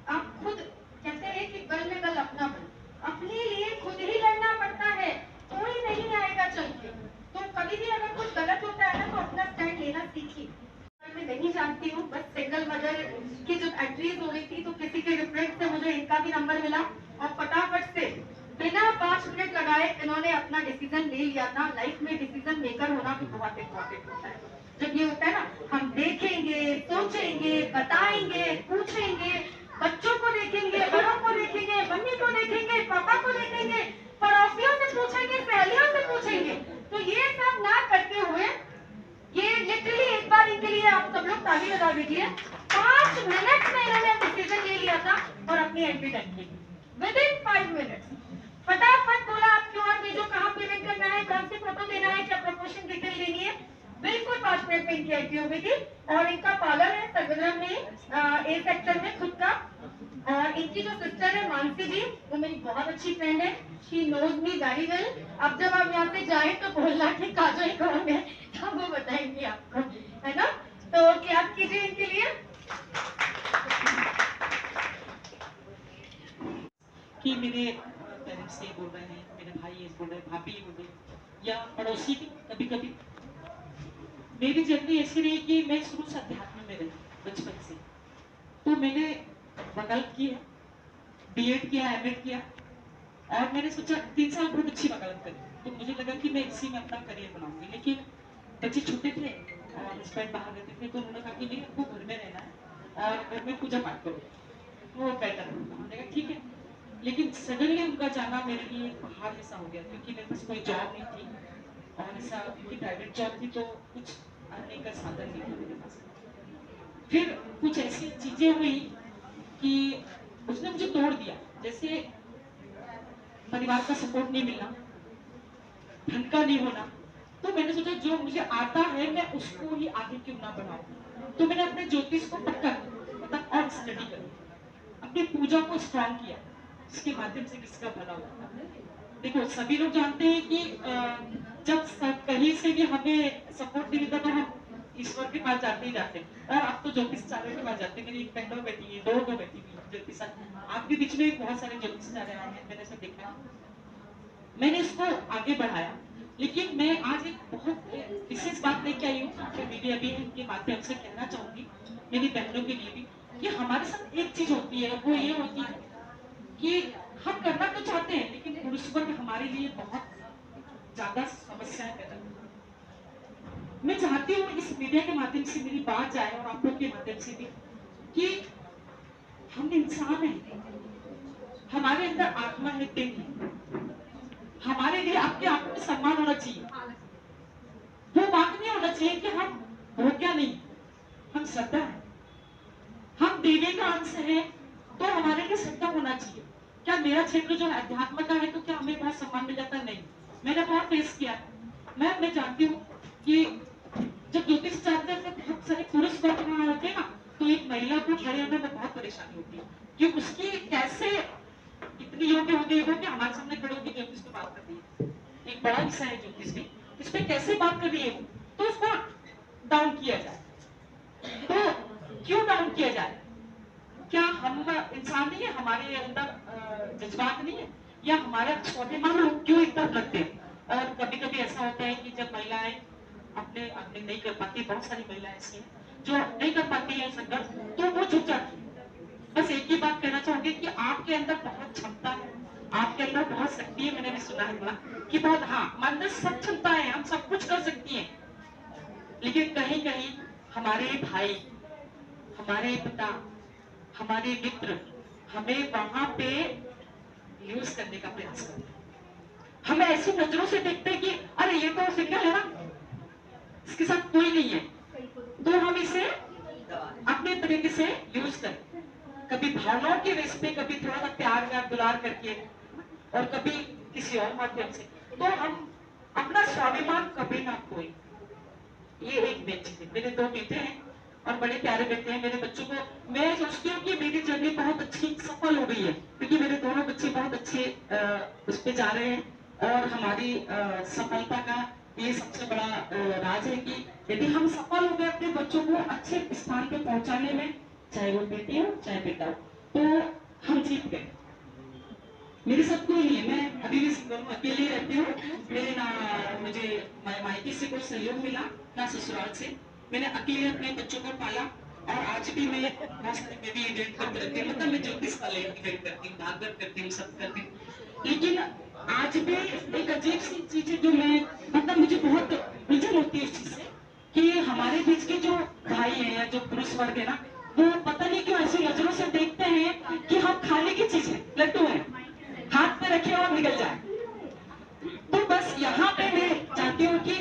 आप खुद कहते हैं कि बल में बल अपना बल, अपने लिए खुद ही लड़ना पड़ता है, कोई नहीं आएगा चल के। तो कभी भी अगर कुछ गलत होता है ना तो अपना स्टैंड लेना सीखिए। मैं नहीं जानती हूँ, बस सिंगल मदर की जब एंट्रीज हो रही थी तो किसी के रेफरेंस से मुझे इनका भी नंबर मिला और फटाफट से बिना 5 मिनट लगाए इन्होंने अपना डिसीजन ले लिया था। लाइफ में डिसीजन मेकर होना भी बहुत इम्पोर्टेंट होता है। जब ये होता है ना हम देखेंगे सोचेंगे बताएंगे पूछेंगे, बच्चों को देखेंगे बड़ों को देखेंगे मम्मी को देखेंगे पापा को देखेंगे पड़ोसियों से पूछेंगे सहेलियों से पूछेंगे। तो ये सब ना करते हुए ये लिटरली एक बार इनके लिए आप सब लोग ताली बजा दीजिए। 5 मिनट में इन्होंने डिसीजन ले लिया था और अपनी एंट्री डन की विदिन 5 मिनट्स। फटाफट बोला आप क्यूआर भेजो, कहाँ पेमेंट करना है, कौन सी फोटो देना है, क्या प्रमोशन डिटेल देनी है। बिल्कुल 5 मिनट में इनकी एंट्री हो गई थी। और इनका पार्लर है सर्वग्राम में, ए सेक्टर में खुद का। और इनकी जो सिस्टर है मानसी जी, वो मेरी बहुत अच्छी फ्रेंड है, she knows me very well. अब जब आप यहाँ से जाए तो बोलना कि काजो ही कौन है, तब वो बताएंगी आपको, है ना। तो क्या कीजिए इनके लिए। कि मेरे पेरेंट्स ये बोल रहे हैं, मेरे भाई ये बोल रहे हैं, भाभी ये बोल रही है, या पड़ोसी भी कभी कभी। मेरी जर्नी ऐसी रही कि मैं शुरू से अध्यात्म में रही बचपन से। तो मैंने वकालत की है, बीएड किया, एमएड किया, और मैंने सोचा 3 साल बहुत अच्छी वकालत करी। तो मुझे लगा कि मैं इसी में अपना करियर बनाऊंगी। लेकिन बच्चे छोटे थे और हस्बैंड बाहर रहते थे, तो उन्होंने कहा कि नहीं, आपको घर में रहना है और घर में पूजा पाठ करो, वो बेटर होगा। हमने कहा ठीक है। लेकिन सडनली उनका जाना मेरे लिए पहाड़ जैसा हो गया, क्योंकि मेरे पास कोई जॉब नहीं थी, और ऐसा उनकी प्राइवेट जॉब थी तो कुछ अर्निंग का साधन नहीं था मेरे पास। फिर कुछ ऐसी चीजें हुई कि उसने मुझे तोड़ दिया। जैसे परिवार का सपोर्ट नहीं मिलना, धन का नहीं होना। तो मैंने सोचा जो मुझे आता है मैं उसको ही आगे क्यों ना बढ़ाऊं। तो मैंने अपने ज्योतिष को पक्का मतलब और स्टडी करी, अपनी पूजा को स्ट्रॉन्ग किया, इसके माध्यम से किसका भला होगा। देखो सभी लोग जानते हैं कि जब कहीं से भी हमें सपोर्ट नहीं मिलता तो हम ईश्वर के पास जाते ही जाते हैं। और आप तो ज्योतिषाचार्य के पास जाते हैं। मेरी एक बहनों बेटी है, दो बेटी भी है ज्योतिष। आपके बीच में बहुत सारे ज्योतिषाचार्य आए हैं, मैंने सब देखा, मैंने इसको आगे बढ़ाया। लेकिन मैं आज एक बहुत विशेष बात लेके आई हूँ, जो मीडिया भी के माध्यम से कहना चाहूंगी मेरी बहनों के लिए भी, कि हमारे साथ एक चीज होती है, वो ये होती है कि हम करना तो चाहते हैं, लेकिन पुरुष वर्ग हमारे लिए बहुत ज्यादा समस्याएं पैदा करते हैं। मैं चाहती हूँ इस मीडिया के माध्यम से मेरी बात जाए, और आप लोग के माध्यम से भी, कि हम इंसान हैं, हमारे अंदर आत्मा है, दिल है। हमारे लिए आपके आप में सम्मान होना चाहिए। वो बात नहीं होना चाहिए कि हम हो क्या नहीं, हम श्रद्धा है, हम देवी का अंश है, तो हमारे लिए श्रद्धा होना चाहिए। क्या मेरा क्षेत्र जो अध्यात्म का है तो क्या हमें बहुत सम्मान मिल जाता? नहीं, मैंने बहुत फेस किया। मैं जानती हूँ कि जब ज्योतिष चाहते हैं बहुत सारे पुरुष वर्ग वहां होते हैं ना, तो एक महिला को खड़े होने में बहुत परेशानी होती है कि उसकी कैसे इतनी योग्य हो गई हो कि हमारे सामने खड़े होकर ज्योतिष पे बात कर रही है। एक बड़ा विषय है ज्योतिष भी, इस पे कैसे बात कर रही है वो, तो उसको डाउन किया जाए। तो क्यों डाउन किया जाए? क्या हम इंसान नहीं है? हमारे अंदर जज्बात नहीं है? या हमारा स्वाभिमान लोग क्यों इतना रखते हैं? और कभी कभी ऐसा होता है कि जब महिलाएं अपने अपने नहीं कर पाती, बहुत सारी महिलाएं ऐसी हैं जो नहीं कर पाती है संघर्ष, तो वो झुक जाती है। बस एक ही बात कहना चाहूंगी कि आपके अंदर बहुत क्षमता है, आपके अंदर बहुत शक्ति है। मैंने भी सुना है बड़ा कि बहुत, हाँ अंदर सब क्षमता है, हम सब कुछ कर सकती हैं। लेकिन कहीं कहीं हमारे भाई, हमारे पिता, हमारे मित्र हमें वहां पे यूज करने का प्रयास करते हैं। हमें ऐसी नजरों से देखते हैं कि अरे ये तो सिंगल है ना, इसके साथ कोई नहीं है, तो हम इसे अपने तरीके से यूज करें। कभी भावनाओं के बेस पे, कभी थोड़ा सा प्यार व्यार दुलार करके, और कभी किसी और माध्यम से। तो हम अपना स्वाभिमान कभी ना खोए, ये एक मेन चीज है। मेरे 2 बेटे हैं और बड़े प्यारे बेटे हैं। मेरे बच्चों को मैं सोचती हूँ कि मेरी जर्नी बहुत अच्छी सफल हो गई है, क्योंकि मेरे दोनों बच्चे बहुत अच्छे उस पे जा रहे हैं। और हमारी सफलता का ये सबसे बड़ा राज है कि यदि हम सफल हो गए अपने बच्चों को अच्छे स्थान पे पहुंचाने में, चाहे वो बेटी हो चाहे बेटा हो, तो हम जीत गए। मेरे साथ कोई नहीं है, मैं अभी भी सिंगल हूँ, अकेले रहती हूँ। मेरे ना मुझे मायके से कोई सहयोग मिला ना ससुराल से। मैंने अकेले अपने बच्चों को पाला, और आज भी मैं बहुत सारे मैं भी इवेंट करते रहती हूँ, मतलब मैं ज्योतिष वाले इवेंट करती हूँ, भागवत करती हूँ, सब करती हूँ। लेकिन आज भी एक अजीब सी चीज है जो मैं, मतलब मुझे बहुत उलझन होती है इस चीज से, कि हमारे बीच के जो भाई है या जो पुरुष वर्ग है ना, वो पता नहीं क्यों ऐसी नजरों से देखते हैं कि हम खाने की चीज है, लड्डू है, हाथ पे रखे और निकल जाए। तो बस यहाँ पे मैं चाहती हूँ कि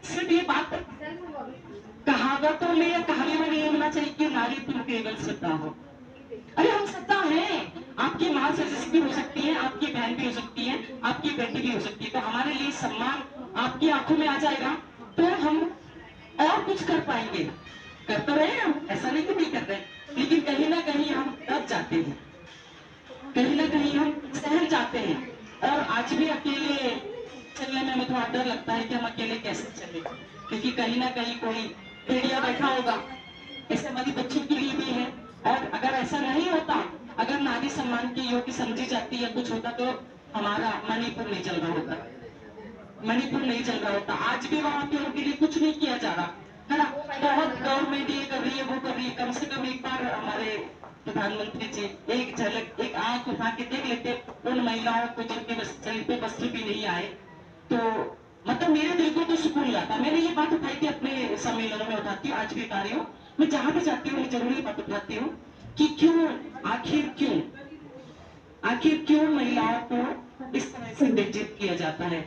सिर्फ ये बात कहावतों में या कहानी में नहीं होना चाहिए कि नारी तुम केवल श्रद्धा हो। अरे हम श्रद्धा हैं, आपकी माँ सदस्य भी हो सकती है, आपकी बहन भी हो सकती है, आपकी बेटी भी हो सकती है। तो हमारे लिए सम्मान आपकी आंखों में आ जाएगा, तो हम और कुछ कर पाएंगे। कर तो रहे हैं हम, ऐसा नहीं कि नहीं कर रहे, लेकिन कहीं ना कहीं हम दब जाते हैं, कहीं ना कहीं हम सहम जाते हैं। और आज भी अकेले चलने में हमें थोड़ा डर लगता है कि हम अकेले कैसे चले, क्योंकि कहीं ना कहीं कोई भेड़िया बैठा होगा। ऐसे हमारी बच्चों के लिए भी है। और अगर ऐसा नहीं होता, अगर नारी सम्मान की योग्य समझी जाती है कुछ होता, तो हमारा मणिपुर नहीं चल रहा होता, मणिपुर नहीं चल रहा होता। आज भी वहां पे उनके लिए कुछ नहीं किया जा रहा है ना। बहुत गवर्नमेंट ये कर रही है, वो कर रही है। कम से कम एक बार हमारे प्रधानमंत्री जी एक झलक, एक आंख उठा के देख लेते उन महिलाओं को जिनके शरीर पे वस्त्र भी नहीं आए, तो मतलब मेरे दिल को तो सुकून लाता। मैंने ये बात उठाई थी अपने सम्मेलनों में, उठाती हूँ आज भी उठा रही हूँ। मैं जहां भी जाती हूँ मैं जरूर ये बात उठाती हूँ कि क्यों, आखिर क्यों महिलाओं को इस तरह से बेइज्जत किया जाता है।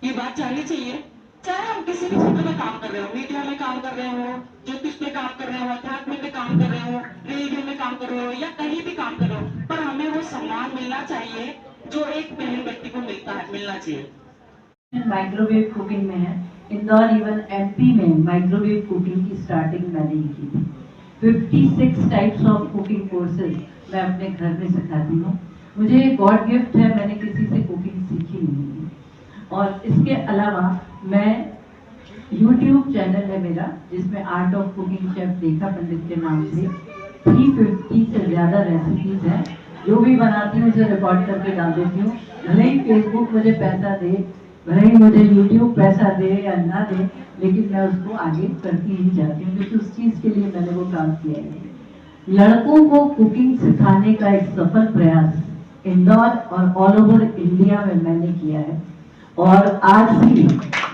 ये बात जाननी चाहिए। चाहे हम किसी भी क्षेत्र में काम कर रहे हो, मीडिया में काम कर रहे हो, ज्योतिष में काम कर रहे हो, अध्यात्म में काम कर रहे हो, रेडियो में काम कर रहे हो, या कहीं भी काम कर रहे हो, पर हमें वो सम्मान मिलना चाहिए जो एक बहन व्यक्ति को मिलना चाहिए। माइक्रोवेव कुकिंग में है। इंदौर इवन एमपी में माइक्रोवेव कुकिंग की स्टार्टिंग मैंने ही की थी। 56 टाइप्स ऑफ कुकिंग कोर्सेज मैं अपने घर में सिखाती हूँ। मुझे गॉड गिफ्ट है, मैंने किसी से कुकिंग सीखी नहीं है। और इसके अलावा मैं YouTube चैनल है मेरा, जिसमें आर्ट ऑफ कुकिंग शेफ देखा पंडित के नाम से 350 से ज़्यादा रेसिपीज हैं। जो भी बनाती हूँ उसे रिकॉर्ड करके डाल देती हूँ। भले ही फेसबुक मुझे पैसा दे, भले ही मुझे YouTube पैसा दे या ना दे, लेकिन मैं उसको आगे करती ही जाती हूँ, क्योंकि उस चीज़ के लिए मैंने वो काम किया है। लड़कों को कुकिंग सिखाने का एक सफल प्रयास इंदौर और ऑल ओवर इंडिया में मैंने किया है। और आज भी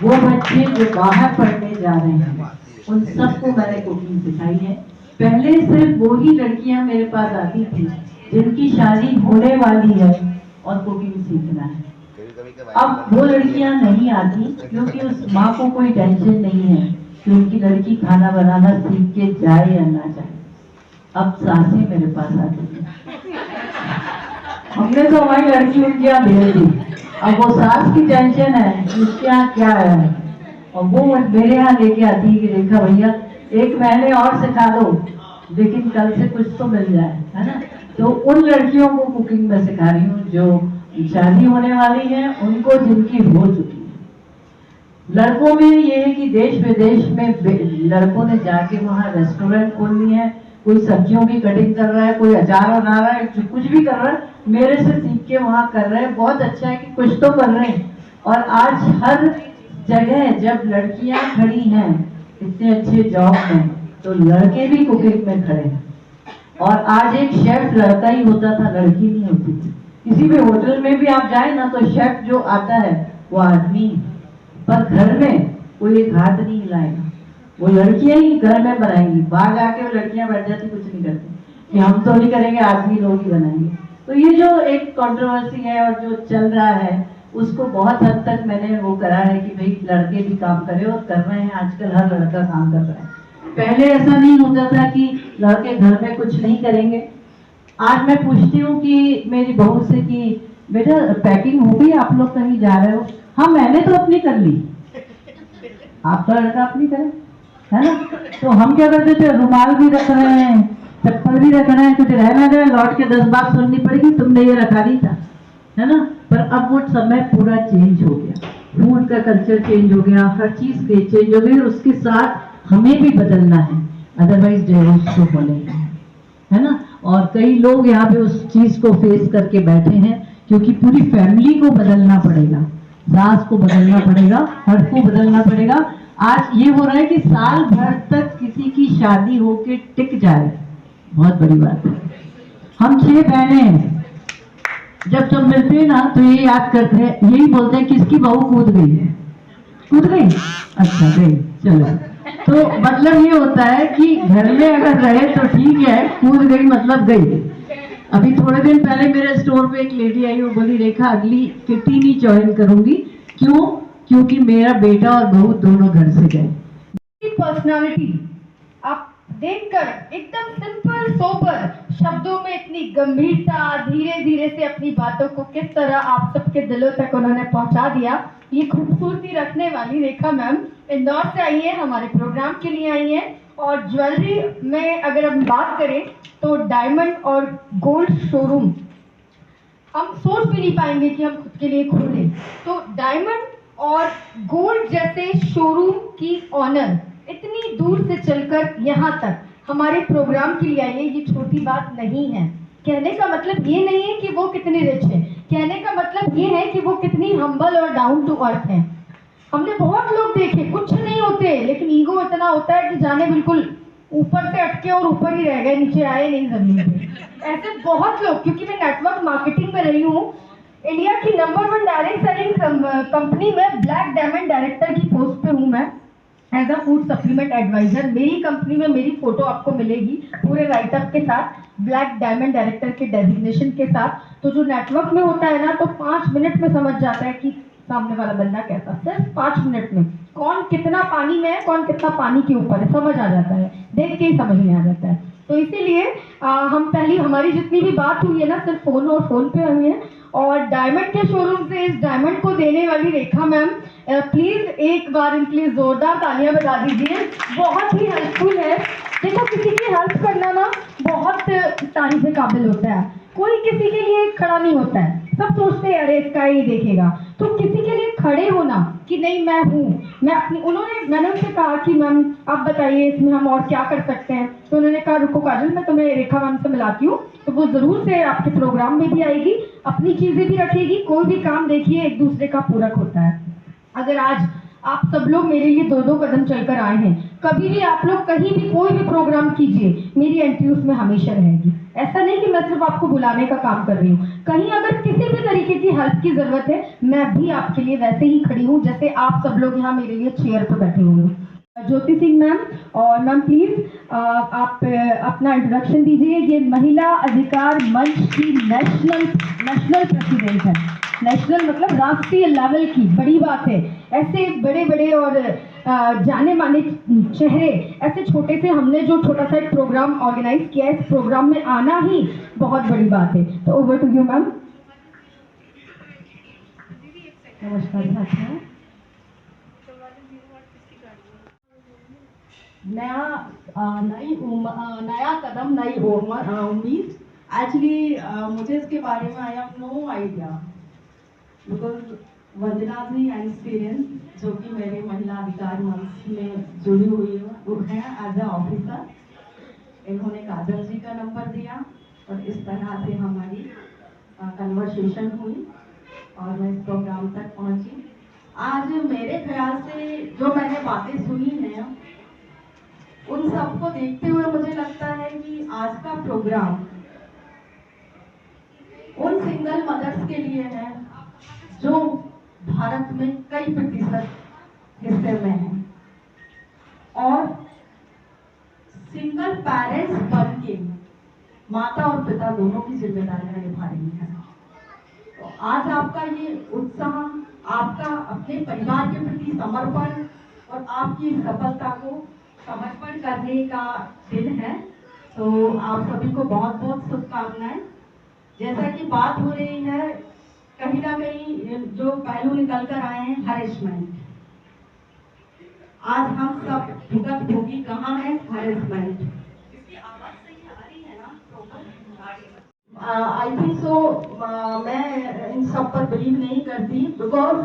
वो बच्चे जो बाहर पढ़ने जा रहे हैं उन सबको मैंने कुकिंग सिखाई है। पहले सिर्फ वो ही लड़कियां मेरे पास आती थी जिनकी शादी होने वाली है और कुकिंग सीखना है। अब वो लड़कियां नहीं आती, क्योंकि उस माँ को कोई टेंशन नहीं है कि उनकी लड़की खाना बनाना सीख के जाए या ना जाए। अब सासें मेरे पास आती हैं। हमने तो हमारी लड़की उनके यहाँ भेज दी, अब वो सास की टेंशन है कि उसके यहाँ क्या है, और वो मेरे यहाँ लेके आती है कि देखा भैया 1 महीने और सिखा दो, लेकिन कल से कुछ तो मिल जाए, है ना। तो उन लड़कियों को कुकिंग में सिखा रही हूँ जो शादी होने वाली है, उनको जिनकी हो चुकी है। लड़कों में ये है कि देश विदेश में लड़कों ने जाके वहाँ रेस्टोरेंट खोल लिए हैं। कोई सब्जियों की कटिंग कर रहा है, कोई अचार बना रहा है, कुछ भी कर रहा है, मेरे से सीख के वहाँ कर रहे हैं। बहुत अच्छा है कि कुछ तो कर रहे हैं। और आज हर जगह जब लड़कियां खड़ी हैं इतने अच्छे जॉब में, तो लड़के भी कुकिंग में खड़े हैं। और आज एक शेफ लड़का ही होता था, लड़की नहीं होती थी। किसी भी होटल में भी आप जाए ना, तो शेफ जो आता है वो आदमी, पर घर में कोई एक हाथ नहीं हिलाएगा, वो लड़कियां ही घर में बनाएंगी। बाहर जाके वो लड़कियां बैठ जाती, कुछ नहीं करती कि हम तो नहीं करेंगे, आदमी लोग ही बनाएंगे। तो ये जो एक कंट्रोवर्सी है और जो चल रहा है, उसको बहुत हद तक मैंने वो करा है कि भाई लड़के भी काम करें, और कर रहे हैं। आजकल हर लड़का काम कर रहा है। पहले ऐसा नहीं होता था कि लड़के घर में कुछ नहीं करेंगे। आज मैं पूछती हूँ कि मेरी बहू से कि बेटा पैकिंग हो गई, आप लोग कहीं जा रहे हो? हाँ मैंने तो अपनी कर ली, आप तो लड़का अपनी करें, है ना। तो हम क्या करते थे, रुमाल भी रख रहे हैं, चप्पल भी रख रहे हैं, कुछ रहना जाए लौट के 10 बात सुननी पड़ेगी, तुमने ये रखा नहीं था, है ना। पर अब वो समय पूरा चेंज हो गया, फूड का कल्चर चेंज हो गया, हर चीज चेंज हो गई। उसके साथ हमें भी बदलना है, अदरवाइज डिवोर्स तो बनेगा, है ना। और कई लोग यहाँ पे उस चीज को फेस करके बैठे हैं, क्योंकि पूरी फैमिली को बदलना पड़ेगा, सास को बदलना पड़ेगा, हर को बदलना पड़ेगा। आज ये हो रहा है कि साल भर तक किसी की शादी होके टिक जाए, बहुत बड़ी बात है। हम 6 बहनें हैं, जब सब मिलते हैं ना तो ये याद करते हैं, यही बोलते हैं किसकी बहू कूद गई है, कूद गई, अच्छा गई, चलो। तो मतलब ये होता है कि घर में अगर रहे तो ठीक है, कूद गई मतलब गई। अभी थोड़े दिन पहले मेरे स्टोर पे एक लेडी आई, वो बोली रेखा अगली किटी नहीं ज्वाइन करूंगी, क्यों? क्योंकि मेरा बेटा और बहू दोनों घर से गए। पर्सनालिटी आप देखकर एकदम सिंपल सोबर शब्दों में इतनी गंभीरता, धीरे धीरे से अपनी बातों को किस तरह आप सबके दिलों तक उन्होंने पहुंचा दिया, ये खूबसूरती रखने वाली रेखा मैम इंदौर से आई है, हमारे प्रोग्राम के लिए आई है। और ज्वेलरी में अगर हम बात करें तो डायमंड और गोल्ड शोरूम हम सोच भी नहीं पाएंगे कि हम खुद के लिए खोलें। तो डायमंड और गोल्ड जैसे शोरूम की ऑनर इतनी दूर से चलकर यहाँ तक हमारे प्रोग्राम के लिए आई है, ये छोटी बात नहीं है। कहने का मतलब ये नहीं है कि वो कितनी रिच है, कहने का मतलब ये है कि वो कितनी हम्बल और डाउन टू अर्थ है। हमने बहुत लोग देखे, कुछ नहीं होते लेकिन ईगो इतना होता है कि जाने बिल्कुल ऊपर से अटके और ऊपर ही रह गए, नीचे आए नहीं जमीन पे। ऐसे बहुत लोग, क्योंकि मैं नेटवर्क मार्केटिंग में रही हूँ, इंडिया की नंबर 1 डायरेक्ट सेलिंग कंपनी में ब्लैक डायमंड डायरेक्टर की पोस्ट पे हूँ मैं, as a food supplement adviser. मेरी कंपनी में मेरी फोटो आपको मिलेगी पूरे राइटअप के साथ, ब्लैक डायमंड डायरेक्टर के डेजिग्नेशन के साथ। तो जो नेटवर्क में होता है ना, तो 5 मिनट में समझ जाता है कि सामने वाला बंदा कैसा, सिर्फ 5 मिनट में कौन कितना पानी में है, कौन कितना पानी के ऊपर है, समझ आ जाता है, देख के ही समझ में आ जाता है। तो इसीलिए हम पहली हमारी जितनी भी बात हुई है ना, सिर्फ फोन और फोन पे हुई है। और डायमंड के शोरूम से इस डायमंड को देने वाली रेखा मैम, प्लीज एक बार इनके लिए जोरदार तालियां बजा दीजिए, बहुत ही हेल्पफुल है। देखो, किसी की हेल्प करना ना बहुत तारीफ के काबिल होता है, कोई किसी के लिए खड़ा नहीं होता है, सब सोचते हैं अरे इसका ही देखेगा। तो किसी के लिए खड़े होना कि नहीं मैं हूँ, मैं अपनी, मैंने उनसे कहा कि मैम आप बताइए इसमें हम और क्या कर सकते हैं। तो उन्होंने कहा रुको काजल, मैं तुम्हें रेखा मैम से मिलाती हूँ। तो वो जरूर से आपके प्रोग्राम में भी आएगी, अपनी चीजें भी रखेगी। कोई भी काम देखिए एक दूसरे का पूरक होता है। अगर आज आप सब लोग मेरे लिए 2-2 कदम चलकर आए हैं, कभी भी आप लोग कहीं भी कोई भी प्रोग्राम कीजिए, मेरी एंट्री उसमें हमेशा रहेगी। ऐसा नहीं कि मैं सिर्फ आपको बुलाने का काम कर रही हूँ, कहीं अगर किसी भी तरीके की हेल्प की जरूरत है, मैं भी आपके लिए वैसे ही खड़ी हूँ जैसे आप सब लोग यहाँ मेरे लिए चेयर पर बैठे हुए हैं। ज्योति सिंह मैम, और मैम प्लीज आप अपना इंट्रोडक्शन दीजिए। ये महिला अधिकार मंच की नेशनल प्रेसिडेंट है। नेशनल मतलब राष्ट्रीय लेवल की, बड़ी बात है। ऐसे बड़े बड़े और जाने माने चेहरे, ऐसे छोटे से हमने जो छोटा सा एक प्रोग्राम ऑर्गेनाइज किया है, इस प्रोग्राम में आना ही बहुत बड़ी बात है। तो ओवर टू यू मैम। नमस्कार साथियों। नया कदम, नई उम्मीद। एक्चुअली मुझे इसके बारे में I have no idea, because Vandana ji experience जो कि मेरे महिला अधिकार मंच में जुड़ी हुई है एज ए ऑफिसर, इन्होंने काजल जी का नंबर दिया और इस तरह से हमारी कन्वर्सेशन हुई और मैं इस प्रोग्राम तक पहुंची। आज मेरे ख्याल से जो मैंने बातें सुनी हैं, उन सबको देखते हुए मुझे लगता है कि आज का प्रोग्राम उन सिंगल मदर्स के लिए है जो भारत में कई प्रतिशत हिस्से में हैं और सिंगल पेरेंट्स बन के माता और पिता दोनों की जिम्मेदारियां निभा रही हैं। तो आज आपका ये उत्साह, आपका अपने परिवार के प्रति समर्पण और आपकी सफलता को समर्पण करने का दिन है। तो आप सभी को बहुत बहुत शुभकामनाएं। जैसा कि बात हो रही है, कहीं ना कहीं जो पहलू निकल कर आए हैं, हरेसमेंट। आज हम सब भुगत भोगी कहाँ है? हरेसमेंट। इसकी आवाज सही आ रही है ना? I think so. मैं इन सब पर बिलीव नहीं करती, बिकॉज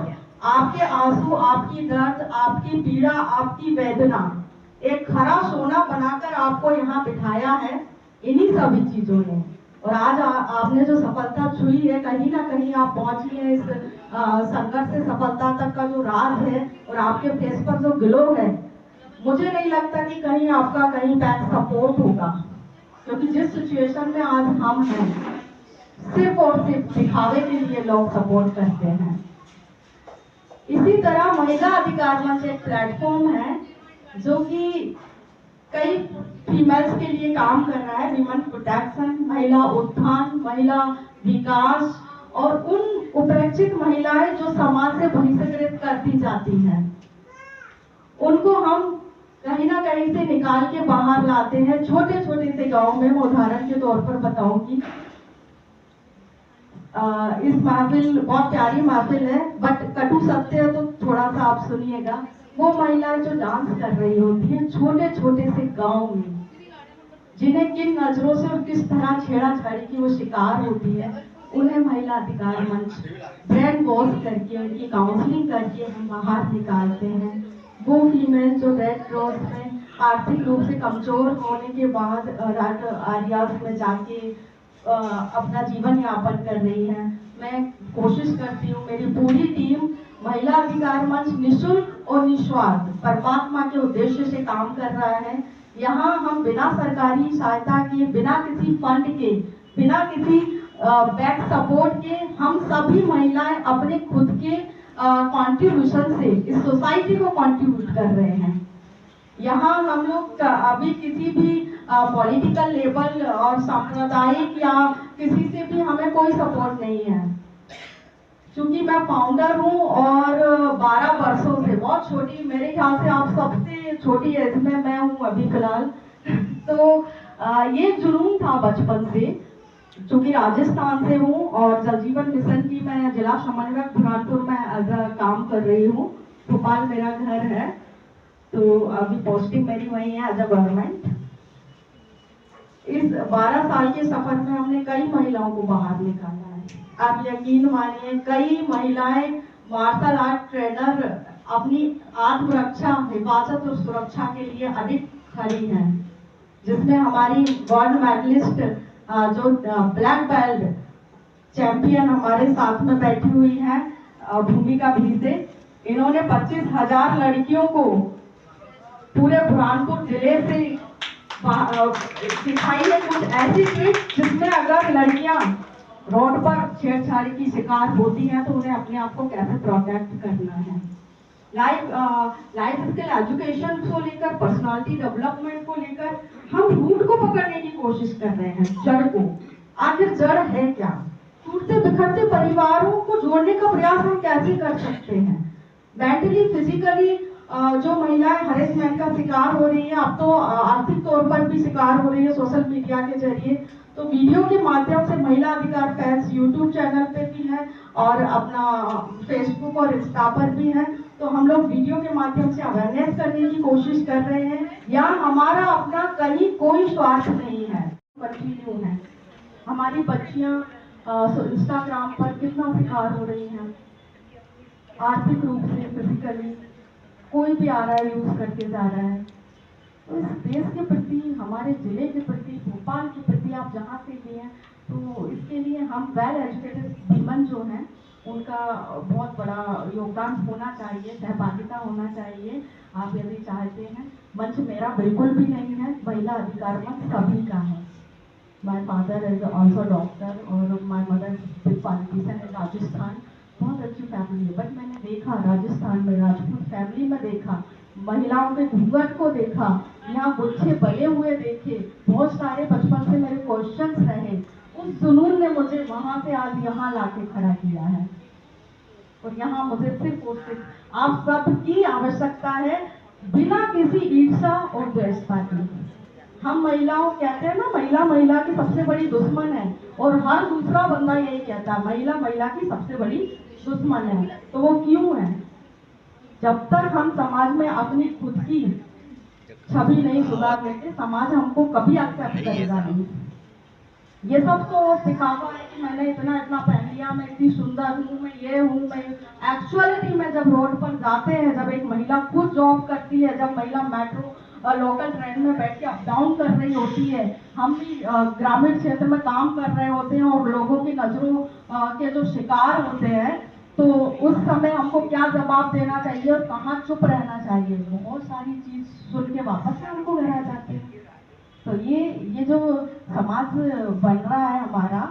आपके आंसू, आपकी दर्द, आपकी पीड़ा, आपकी वेदना एक खरा सोना बनाकर आपको यहाँ बिठाया है इन्हीं सभी चीजों ने। और आज आपने जो सफलता छुई है, कहीं ना कहीं आप पहुंची हैं इस संघर्ष से सफलता तक का जो राज है और आपके फेस पर जो ग्लो है, मुझे नहीं लगता कि कहीं आपका कहीं बैक सपोर्ट होगा, क्योंकि जिस सिचुएशन में आज हम हैं, सिर्फ और सिर्फ दिखावे के लिए लोग सपोर्ट करते हैं। इसी तरह महिला अधिकार मंच एक प्लेटफॉर्म है जो कि कई फीमेल्स के लिए काम कर रहा है, विमेन प्रोटेक्शन, महिला उत्थान, महिला विकास और उन उपेक्षित महिलाएं जो समाज से बहिष्कृत करती जाती हैं, उनको हम कहीं ना कहीं से निकाल के बाहर लाते हैं। छोटे छोटे से गांव में, मैं उदाहरण के तौर पर बताऊंगी, इस महफिल बहुत प्यारी महफिल है, बट कटु सत्य है तो थोड़ा सा आप सुनिएगा। वो महिलाएं जो डांस कर रही होती हैं छोटे छोटे से गांव में, जिन्हें किन नजरों से और किस तरह छेड़ाछाड़ी की वो शिकार होती है, उन्हें महिला अधिकार मंच ब्रेन वॉश करके उनकी काउंसलिंग करके हम बाहर निकालते हैं। वो फीमेल जो रेड क्रॉस में आर्थिक रूप से कमजोर होने के बाद रात आरियाज में जाके अपना जीवन यापन कर रही है। मैं कोशिश करती हूँ, मेरी पूरी टीम महिला अधिकार मंच निःशुल्क और निस्वार्थ परमात्मा के उद्देश्य से काम कर रहा है। यहाँ हम बिना सरकारी सहायता के, बिना किसी फंड के, बिना किसी बैक सपोर्ट के, हम सभी महिलाएं अपने खुद के कंट्रीब्यूशन से इस सोसाइटी को कंट्रीब्यूट कर रहे हैं। यहाँ हम लोग अभी किसी भी पॉलिटिकल लेवल और सांप्रदायिक या किसी से भी हमें कोई सपोर्ट नहीं है, क्योंकि मैं फाउंडर हूँ और 12 वर्षों से, बहुत छोटी, मेरे ख्याल से आप सबसे छोटी एज में मैं हूँ अभी फिलहाल। तो ये जुनून था बचपन से, चूंकि राजस्थान से हूँ और जल जीवन मिशन की मैं जिला समन्वयक बुरहानपुर में एज अ काम कर रही हूँ। भोपाल मेरा घर है, तो अभी पोस्टिंग मेरी वही है एज अ गवर्नमेंट। इस 12 साल के सफर में हमने कई महिलाओं को बाहर निकाला है। आप यकीन मानिए, कई महिलाएं मार्शल आर्ट ट्रेनर अपनी आत्मरक्षा, हिफाजत और सुरक्षा के लिए अधिक खड़ी हैं, जिसमें हमारी गोल्ड मेडलिस्ट जो ब्लैक बेल्ट चैंपियन हमारे साथ में बैठी हुई है, भूमिका भी से, इन्होंने 25,000 लड़कियों को पूरे बुरहानपुर जिले से सिखाई है कुछ ऐसी चीज जिसमें अगर लड़कियां रोड पर छेड़छाड़ी की शिकार होती हैं तो उन्हें अपने आप को कैसे प्रोटेक्ट करना है। लाइफ स्किल एजुकेशन को लेकर, पर्सनालिटी डेवलपमेंट को लेकर हम रूट को पकड़ने की कोशिश कर रहे हैं, जड़ को। आखिर जड़ है क्या? टूटते बिखरते परिवारों को जोड़ने का प्रयास हम कैसे कर सकते हैं? मेंटली, फिजिकली जो महिलाएं हरेसमेंट का शिकार हो रही है, अब तो आर्थिक तौर पर भी शिकार हो रही है सोशल मीडिया के जरिए, तो वीडियो के माध्यम से महिला अधिकार फैंस यूट्यूब चैनल पे भी है और अपना फेसबुक और इंस्टा पर भी है। तो हम लोग वीडियो के माध्यम से अवेयरनेस करने की कोशिश कर रहे हैं। यहाँ हमारा अपना कहीं कोई स्वार्थ नहीं है, कंटिन्यू है। हमारी बच्चियाँ इंस्टाग्राम पर कितना शिकार हो रही हैं, आर्थिक रूप से, फिजिकली, कोई भी आ रहा है यूज करके जा रहा है। तो इस देश के प्रति, हमारे जिले के प्रति, भोपाल के प्रति, आप जहाँ से भी हैं, तो इसके लिए हम वेल एजुकेटेड वुमेन जो हैं उनका बहुत बड़ा योगदान होना चाहिए, सहभागिता होना चाहिए। आप यदि चाहते हैं, मंच मेरा बिल्कुल भी नहीं है, महिला अधिकार मंच सभी का है। My father is also doctor और my mother is politician in Rajasthan. बहुत अच्छी फैमिली है, बट मैंने देखा राजस्थान में, राजपूत फैमिली में देखा, महिलाओं के घूंघट को देखा, यहाँ गुच्छे बने हुए देखे, बहुत सारे बचपन से मेरे क्वेश्चंस रहे। उस जुनून ने मुझे वहां से आज यहाँ लाके खड़ा किया है और यहाँ मुझे सिर्फ और सिर्फ आप सबकी आवश्यकता है, बिना किसी ईर्ष्या और द्वेषता के। हम महिलाओं कहते हैं ना, महिला महिला की सबसे बड़ी दुश्मन है, और हर दूसरा बंदा यही कहता है महिला महिला की सबसे बड़ी दुश्मन है। तो वो क्यों है? जब तक हम समाज में अपनी खुद की छवि नहीं सुधार लेते, समाज हमको कभी एक्सेप्ट करेगा नहीं। ये सब तो दिखावा है कि मैंने इतना इतना पहन लिया, मैं इतनी सुंदर हूँ, मैं ये हूँ, मैं एक्चुअलिटी में जब रोड पर जाते हैं, जब एक महिला खुद जॉब करती है, जब महिला मेट्रो लोकल ट्रेन में बैठ के अप डाउन कर रही होती है, हम भी ग्रामीण क्षेत्र में काम कर रहे होते हैं और लोगों की नजरों के जो शिकार होते हैं, तो उस समय हमको क्या जवाब देना चाहिए और कहाँ चुप रहना चाहिए, बहुत सारी चीज सुन के वापस से हमको घर आ जाते हैं। तो ये जो समाज बन रहा है हमारा,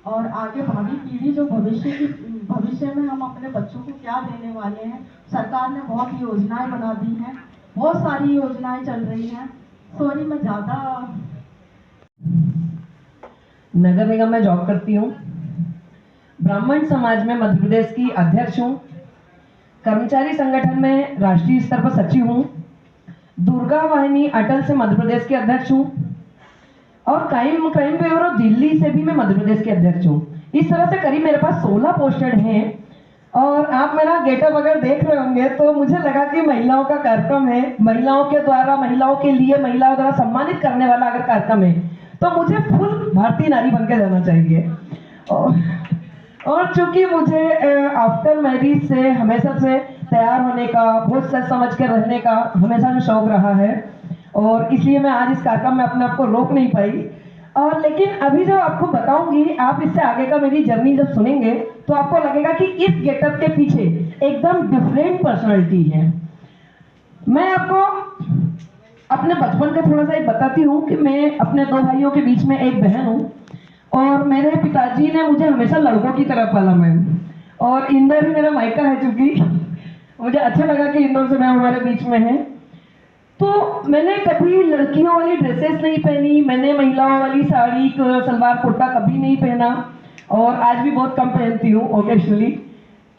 और आगे भावी पीढ़ी जो भविष्य में हम अपने बच्चों को क्या देने वाले हैं। सरकार ने बहुत योजनाएं बना दी हैं, बहुत सारी योजनाएं चल रही हैं। सॉरी, मैं ज़्यादा नगर निगम में जॉब करती हूँ, ब्राह्मण समाज में मध्य प्रदेश की अध्यक्ष हूँ, कर्मचारी संगठन में राष्ट्रीय स्तर पर सचिव हूँ, दुर्गा वाहिनी अटल से मध्य प्रदेश के अध्यक्ष हूँ, और क्राइम ब्यूरो दिल्ली से भी मैं मध्य प्रदेश के अध्यक्ष हूँ। इस तरह से करीब मेरे पास 16 पोस्टेड हैं और आप मेरा गेटअप अगर देख रहे होंगे तो मुझे लगा कि महिलाओं का कार्यक्रम है, महिलाओं के द्वारा, महिलाओं के लिए, महिलाओं द्वारा सम्मानित करने वाला अगर कार्यक्रम है तो मुझे फुल भारतीय नारी बन के जाना चाहिए। और चूंकि मुझे आफ्टर मैरिज से हमेशा से तैयार होने का, बहुत सच समझ के रहने का हमेशा से शौक रहा है, और इसलिए मैं आज इस कार्यक्रम में अपने आप को रोक नहीं पाई। और लेकिन अभी जब आपको बताऊंगी, आप इससे आगे का मेरी जर्नी जब सुनेंगे तो आपको लगेगा कि इस गेटअप के पीछे एकदम डिफरेंट पर्सनालिटी है। मैं आपको अपने बचपन का थोड़ा सा एक बताती हूँ कि मैं अपने 2 भाइयों के बीच में एक बहन हूँ, और मेरे पिताजी ने मुझे हमेशा लड़कों की तरह पाला मैम, और इंदौर ही मेरा मायका है, चूंकि मुझे अच्छा लगा कि इंदौर से मैम हमारे बीच में है। तो मैंने कभी लड़कियों वाली ड्रेसेस नहीं पहनी, मैंने महिलाओं वाली साड़ी, सलवार कुर्ता कभी नहीं पहना, और आज भी बहुत कम पहनती हूँ ओकेशनली।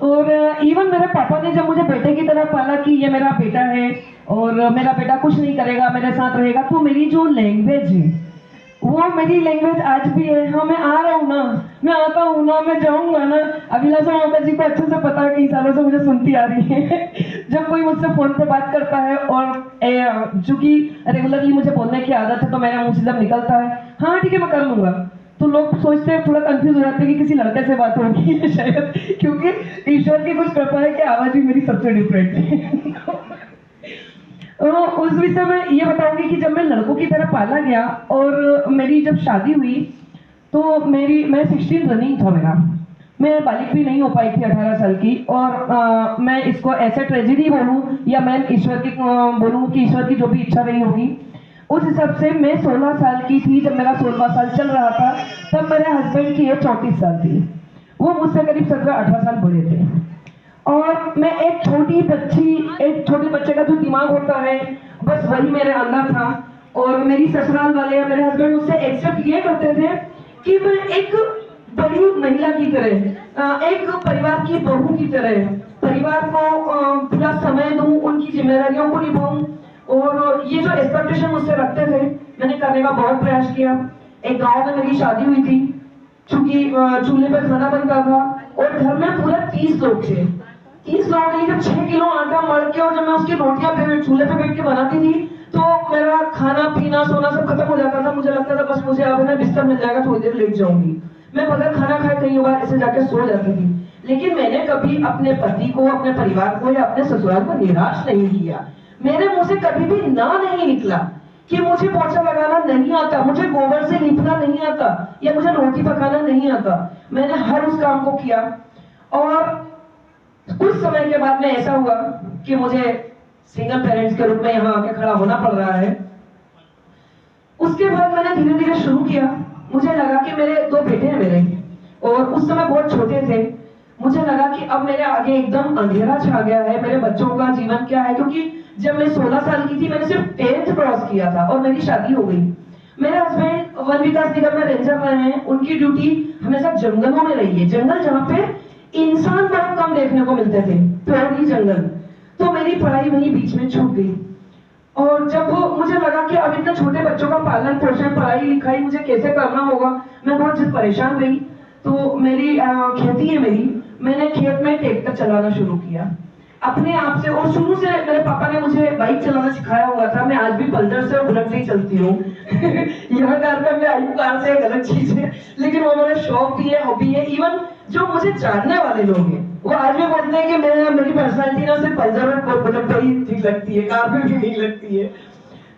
और इवन मेरे पापा ने जब मुझे बेटे की तरह पाला कि ये मेरा बेटा है और मेरा बेटा कुछ नहीं करेगा, मेरे साथ रहेगा, तो मेरी जो लैंग्वेज है वो मेरी लैंग्वेज आज भी है। हाँ, मैं आ रहा हूँ ना, मैं आता हूँ ना, मैं जाऊँगा ना। अभिलाषा माता जी को अच्छे से पता है, कई सालों से मुझे सुनती आ रही है। जब कोई मुझसे फोन पे बात करता है, और चूंकि रेगुलरली मुझे बोलने की आदत है, तो मेरे मुंह से जब निकलता है हाँ ठीक है मैं कर लूंगा, तो लोग सोचते हैं, थोड़ा कंफ्यूज हो जाते हैं कि किसी लड़के से बात होगी है शायद, क्योंकि ईश्वर की कुछ कृपा है कि आवाज भी मेरी सबसे डिफरेंट है। उस विषय में ये बताऊंगी कि जब मैं लड़कों की तरह पाला गया और मेरी जब शादी हुई तो मैं 16 रनिंग था मेरा, मैं बालिग भी नहीं हो पाई थी 18 साल की। और मैं इसको ऐसे ट्रेजेडी बोलूं या मैं ईश्वर की बोलूं कि ईश्वर की जो भी इच्छा रही होगी, उस हिसाब से मैं 16 साल की थी जब मेरा 16वां साल चल रहा था, तब मेरे हस्बैंड की एज 34 साल थी, वो मुझसे करीब 17-18 साल बड़े थे। और मैं एक छोटे बच्चे का जो दिमाग होता है बस वही मेरे अंदर था। और मेरी ससुराल वाले या मेरे हस्बैंड मुझसे एक्सेप्ट ये करते थे कि मैं एक बड़ी महिला की तरह, एक परिवार की बहू की तरह परिवार को पूरा समय दूं, उनकी जिम्मेदारियों को निभाऊं। और ये जो एक्सपेक्टेशन मुझसे रखते थे, मैंने करने का बहुत प्रयास किया। एक गांव में मेरी शादी हुई थी, चूंकि चूल्हे पर खाना बनता था और घर में पूरा 30 लोग थे। 30 लोगों के लिए जब 6 किलो आटा मल के और जब मैं उसकी रोटियां चूल्हे पे बैठ के बनाती थी तो मेरा खाना पीना सोना सब खत्म हो जाता था। मुझे लगता था बस मुझे अब ना बिस्तर मिल जाएगा, थोड़ी देर लेट जाऊंगी। मैं बगैर खाना खाए कई बार ऐसे जाके सो जाती थी। लेकिन मैंने कभी अपने पति को, अपने परिवार को या अपने ससुराल को निराश नहीं किया। मेरे मुंह से कभी भी ना नहीं निकला कि मुझे पोछा लगाना नहीं आता, मुझे गोबर से लिपना नहीं आता या मुझे रोटी पकाना नहीं आता। मैंने हर उस काम को किया। और कुछ समय के बाद में ऐसा हुआ कि मुझे सिंगल पेरेंट्स के रूप में यहाँ आके खड़ा होना पड़ रहा है। उसके बाद मैंने धीरे धीरे शुरू किया। मुझे लगा कि मेरे 2 बेटे हैं मेरे, और उस समय बहुत छोटे थे। मुझे लगा कि अब मेरे आगे एकदम अंधेरा छा गया है, मेरे बच्चों का जीवन क्या है। क्योंकि जब मैं 16 साल की थी मैंने सिर्फ 10th क्रॉस किया था और मेरी शादी हो गई। मेरे हस्बैंड वन विकास निगम में रेंजर रहे हैं, उनकी ड्यूटी हमेशा जंगलों में रही है, जंगल जहाँ पे इंसान बहुत कम देखने को मिलते थे, प्योरली जंगल। तो मेरी पढ़ाई वहीं बीच में छूट गई। और जब मुझे लगा कि अब इतने छोटे बच्चों का पालन पोषण, पढ़ाई लिखाई मुझे कैसे करना होगा, मैं बहुत ज्यादा परेशान रही। तो मेरी खेती है मैंने खेत में ट्रैक्टर चलाना शुरू किया अपने आप से। और शुरू से मेरे पापा ने मुझे बाइक चलाना सिखाया हुआ था। मैं आज भी पल्सर से और बुलेट से ही चलती हूँ। यह कार्यक्रम में आयु कार से एक अलग चीज है, लेकिन वो मेरा शौक भी है, हॉबी है। इवन जो मुझे जानने वाले लोग हैं वो आज भी बोलते हैं कि मेरी पर्सनैलिटी ना सिर्फ पल्सर और बुलेट पर ही ठीक लगती है, कार में भी ठीक लगती है।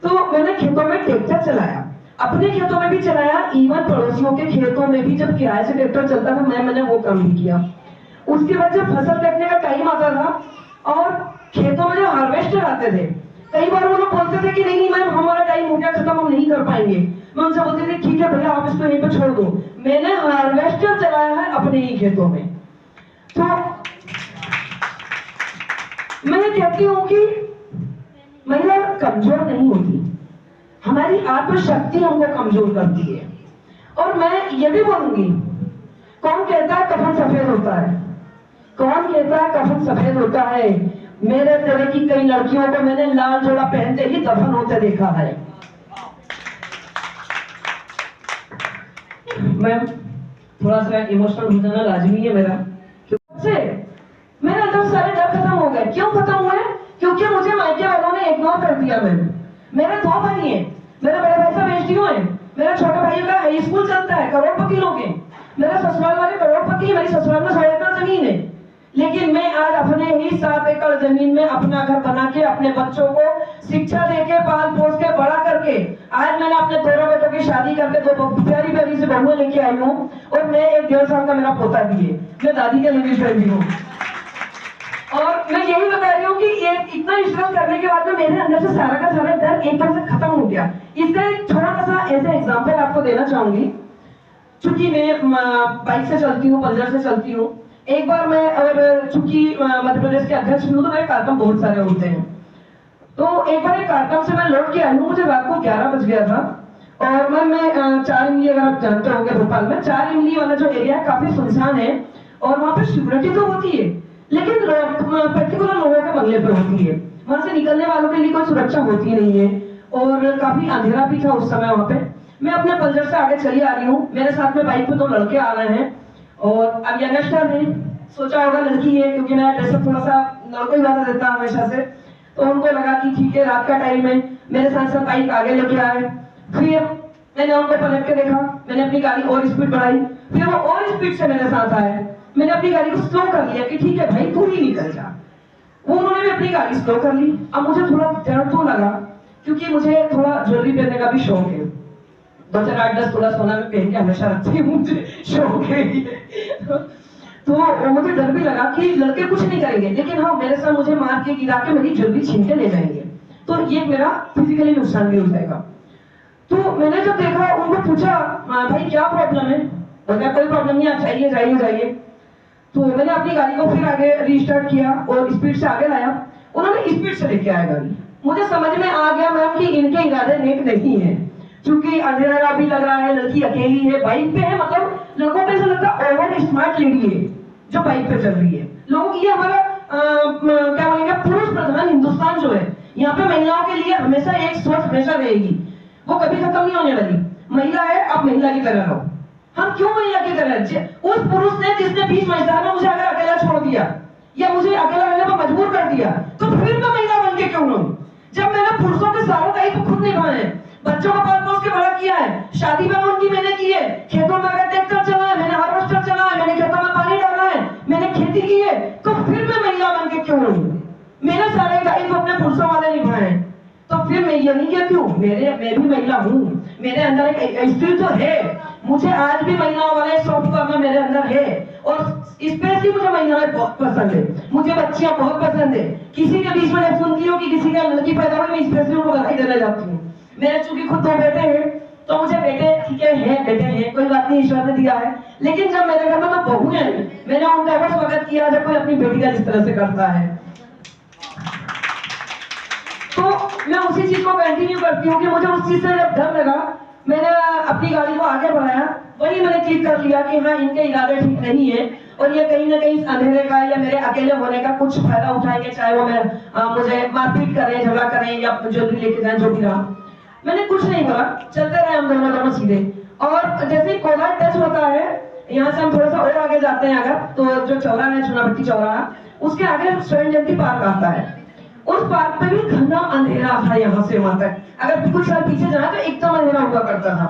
तो मैंने खेतों में ट्रैक्टर चलाया, अपने खेतों में भी चलाया, इवन पड़ोसियों के खेतों में भी जब किराए से ट्रैक्टर चलता था मैंने वो काम भी किया। उसके बाद जब फसल कटने का टाइम आता था और खेतों में जो हार्वेस्टर आते थे, कई बार वो लोग बोलते थे कि नहीं मैम हमारा टाइम हो गया खत्म, हम नहीं कर पाएंगे। मैं उनसे बोलती थी ठीक है भैया आप इसको यहीं पे छोड़ दो। मैंने हार्वेस्टर चलाया है अपने ही खेतों में। तो मैं कहती हूँ कि महिला कमजोर नहीं होती, हमारी आत्मशक्ति हमको कमजोर करती है। और मैं ये भी बोलूंगी, कौन कहता है कफन सफेद होता है? कौन कहता है कफन सफेद होता है? मेरे तरह की कई लड़कियों को मैंने लाल जोड़ा पहनते ही दफन होते देखा है। मैम थोड़ा सा इमोशनल हो जाना लाजमी है मेरा। गए। क्यों खत्म हुए? क्योंकि मुझे मायके वालों ने इग्नोर कर दिया। मेरे 2 भाई हैं, मेरे बड़े भाई साहब एसडीओ हैं, मेरे छोटे भाई का हाई स्कूल चलता है, करोड़पति लोग हैं, मेरे ससुराल वाले करोड़पति है, मेरी ससुराल में 100 एकड़ जमीन है, लेकिन मैं आज अपने ही 7 एकड़ जमीन में अपना घर बना के अपने बच्चों को शिक्षा देके पाल पोस के बड़ा करके आज मैंने अपने 2 बेटों की शादी करके 2 प्यारी प्यारी से बहुएं लेके आई हूँ और मैं 1.5 साल का मेरा पोता भी है, मैं दादी के लिए भी हूँ। और मैं यही बता रही हूँ कि ये इतना स्ट्रगल करने के बाद में मेरे अंदर से सारा का सारा डर एक बार से खत्म हो गया। इसका एक छोटा सा ऐसे एग्जांपल आपको देना चाहूंगी। चूंकि मैं बाइक से चलती हूँ, पल्सर से चलती हूँ। एक बार मैं और चूंकि मध्य प्रदेश के अध्यक्ष हूँ तो मेरे कार्यक्रम बहुत सारे होते हैं। तो एक बार एक कार्यक्रम से मैं लौट के आई हूँ, मुझे रात को 11 बज गया था और मैं 4 इमली, अगर आप जानते होंगे भोपाल में 4 इमली वाला जो एरिया है काफी सुनसान है और वहाँ पे सिक्योरिटी तो होती है लेकिन पर्टिकुलर लोगों के बंगले पे होती है, वहां से निकलने वालों के लिए कोई सुरक्षा होती नहीं है और काफी अंधेरा भी था उस समय वहां पे। मैं अपने पल्सर से आगे चली आ रही हूँ, मेरे साथ में बाइक पे 2 लड़के आ रहे हैं और अब यंगस्टर है, सोचा होगा लड़की है क्योंकि मैं ड्रेसअप थोड़ा सा लड़कों ही ज्यादा देता हमेशा से, तो उनको लगा कि ठीक है रात का टाइम है, मेरे साथ साथ बाइक आगे लेके आए। फिर मैंने उनको पलट के देखा, मैंने अपनी गाड़ी और स्पीड बढ़ाई, फिर वो और स्पीड से मेरे साथ आए, मैंने अपनी गाड़ी को स्लो कर लिया कि ठीक है भाई तू ही निकल जा। वो उन्होंने भी अपनी गाड़ी स्लो कर ली। अब मुझे थोड़ा डर तो लगा क्योंकि मुझे थोड़ा ज्वेलरी पहनने का भी शौक है, 2-4-8-10 तोला सोना में पहन के हमेशा रखती हूँ, मुझे शौक है। तो मुझे डर भी लगा कि लड़के कुछ नहीं करेंगे लेकिन हाँ मेरे साथ मुझे मार के गिरा के मेरी ज्वेलरी छीन के ले जाएंगे, तो ये मेरा फिजिकली नुकसान भी हो जाएगा। तो मैंने जब देखा, उनको पूछा भाई क्या प्रॉब्लम है, बोला कोई प्रॉब्लम नहीं, आप जाइए जाइए जाइए। तो मैंने अपनी गाड़ी को फिर आगे रीस्टार्ट किया और स्पीड से आगे लाया, उन्होंने स्पीड से लेके आया गाड़ी। मुझे समझ में आ गया मैम कि इनके इरादे नेक नहीं है, क्योंकि अंधेरा भी लग रहा है, लड़की अकेली है, बाइक पे है, मतलब लड़कों पे ऐसा लगता है ओवर स्मार्ट लेडी है जो बाइक पे चल रही है। लोग ये हमारा क्या बोलेंगे पुरुष प्रधान हिंदुस्तान जो है, यहाँ पे महिलाओं के लिए हमेशा एक सोच हमेशा रहेगी, वो कभी खत्म नहीं होने वाली। महिला है, आप महिला की तरह रहो। हम क्यों महिला की तरह? उस पुरुष ने जिसने 20 महीने में मुझे अगर अकेला छोड़ दिया या मुझे अकेला रहने पर मजबूर कर दिया तो फिर मैं महिला बन के क्यों रहूं? जब मैंने पुरुषों के सारों दायित्व खुद निभाए हैं, बच्चों को पाल पोस के बड़ा किया है, शादी में उनकी मैंने की है, खेतों में अगर ट्रैक्टर चला है, मैंने हार्वेस्टर चला है, मैंने खेतों में पानी डाला है, मैंने खेती की है, तो फिर मैं महिला बन के क्यों रहूं? मैंने सारे दायित्व अपने पुरुषों वाले निभाए हैं, तो फिर मैं ये नहीं कहती हूँ मैं भी महिला हूँ, मेरे अंदर एक स्त्री तो है, मुझे आज भी महिलाओं वाले शौक करना मेरे अंदर है और स्पेशली मुझे महिलाएं बहुत पसंद है, मुझे बच्चियां बहुत पसंद है। किसी के बीच में सुनती हूँ कि किसी का लड़की पैदा हुई, मैं स्पेशली उनको बधाई देने जाती हूँ। मेरे चूंकि खुद 2 बेटे हैं तो मुझे बेटे ठीक है बेटे हैं, कोई बात नहीं, ईश्वर ने दिया है, लेकिन जब मेरे घर में तो बहू है, मैंने उनका बस स्वागत किया जब कोई अपनी बेटी का जिस तरह से करता है। तो मैं उसी चीज को कंटिन्यू करती हूँ कि मुझे उस चीज से जब डर लगा, मैंने अपनी गाड़ी को आगे बढ़ाया, वही मैंने क्लिक कर लिया कि हाँ इनके इरादे ठीक नहीं है और ये कहीं ना कहीं अंधेरे का या मेरे अकेले होने का कुछ फायदा उठाएंगे, चाहे वो मुझे मारपीट करें, झगड़ा करें या ज्वेलरी लेके जाए, जो भी रहा। मैंने कुछ नहीं बोला, चलते रहे हम दोनों सीधे। और जैसे कोलार टच होता है, यहाँ से हम थोड़ा सा और आगे जाते हैं अगर, तो जो चौराहा है चुनावटी चौराहा, उसके आगे स्वर्ण जयंती पार्क आता है। उस पार्क पे भी घना अंधेरा था यहाँ से वहां तक, अगर कुछ साल पीछे जाए तो एकदम अंधेरा हुआ करता था।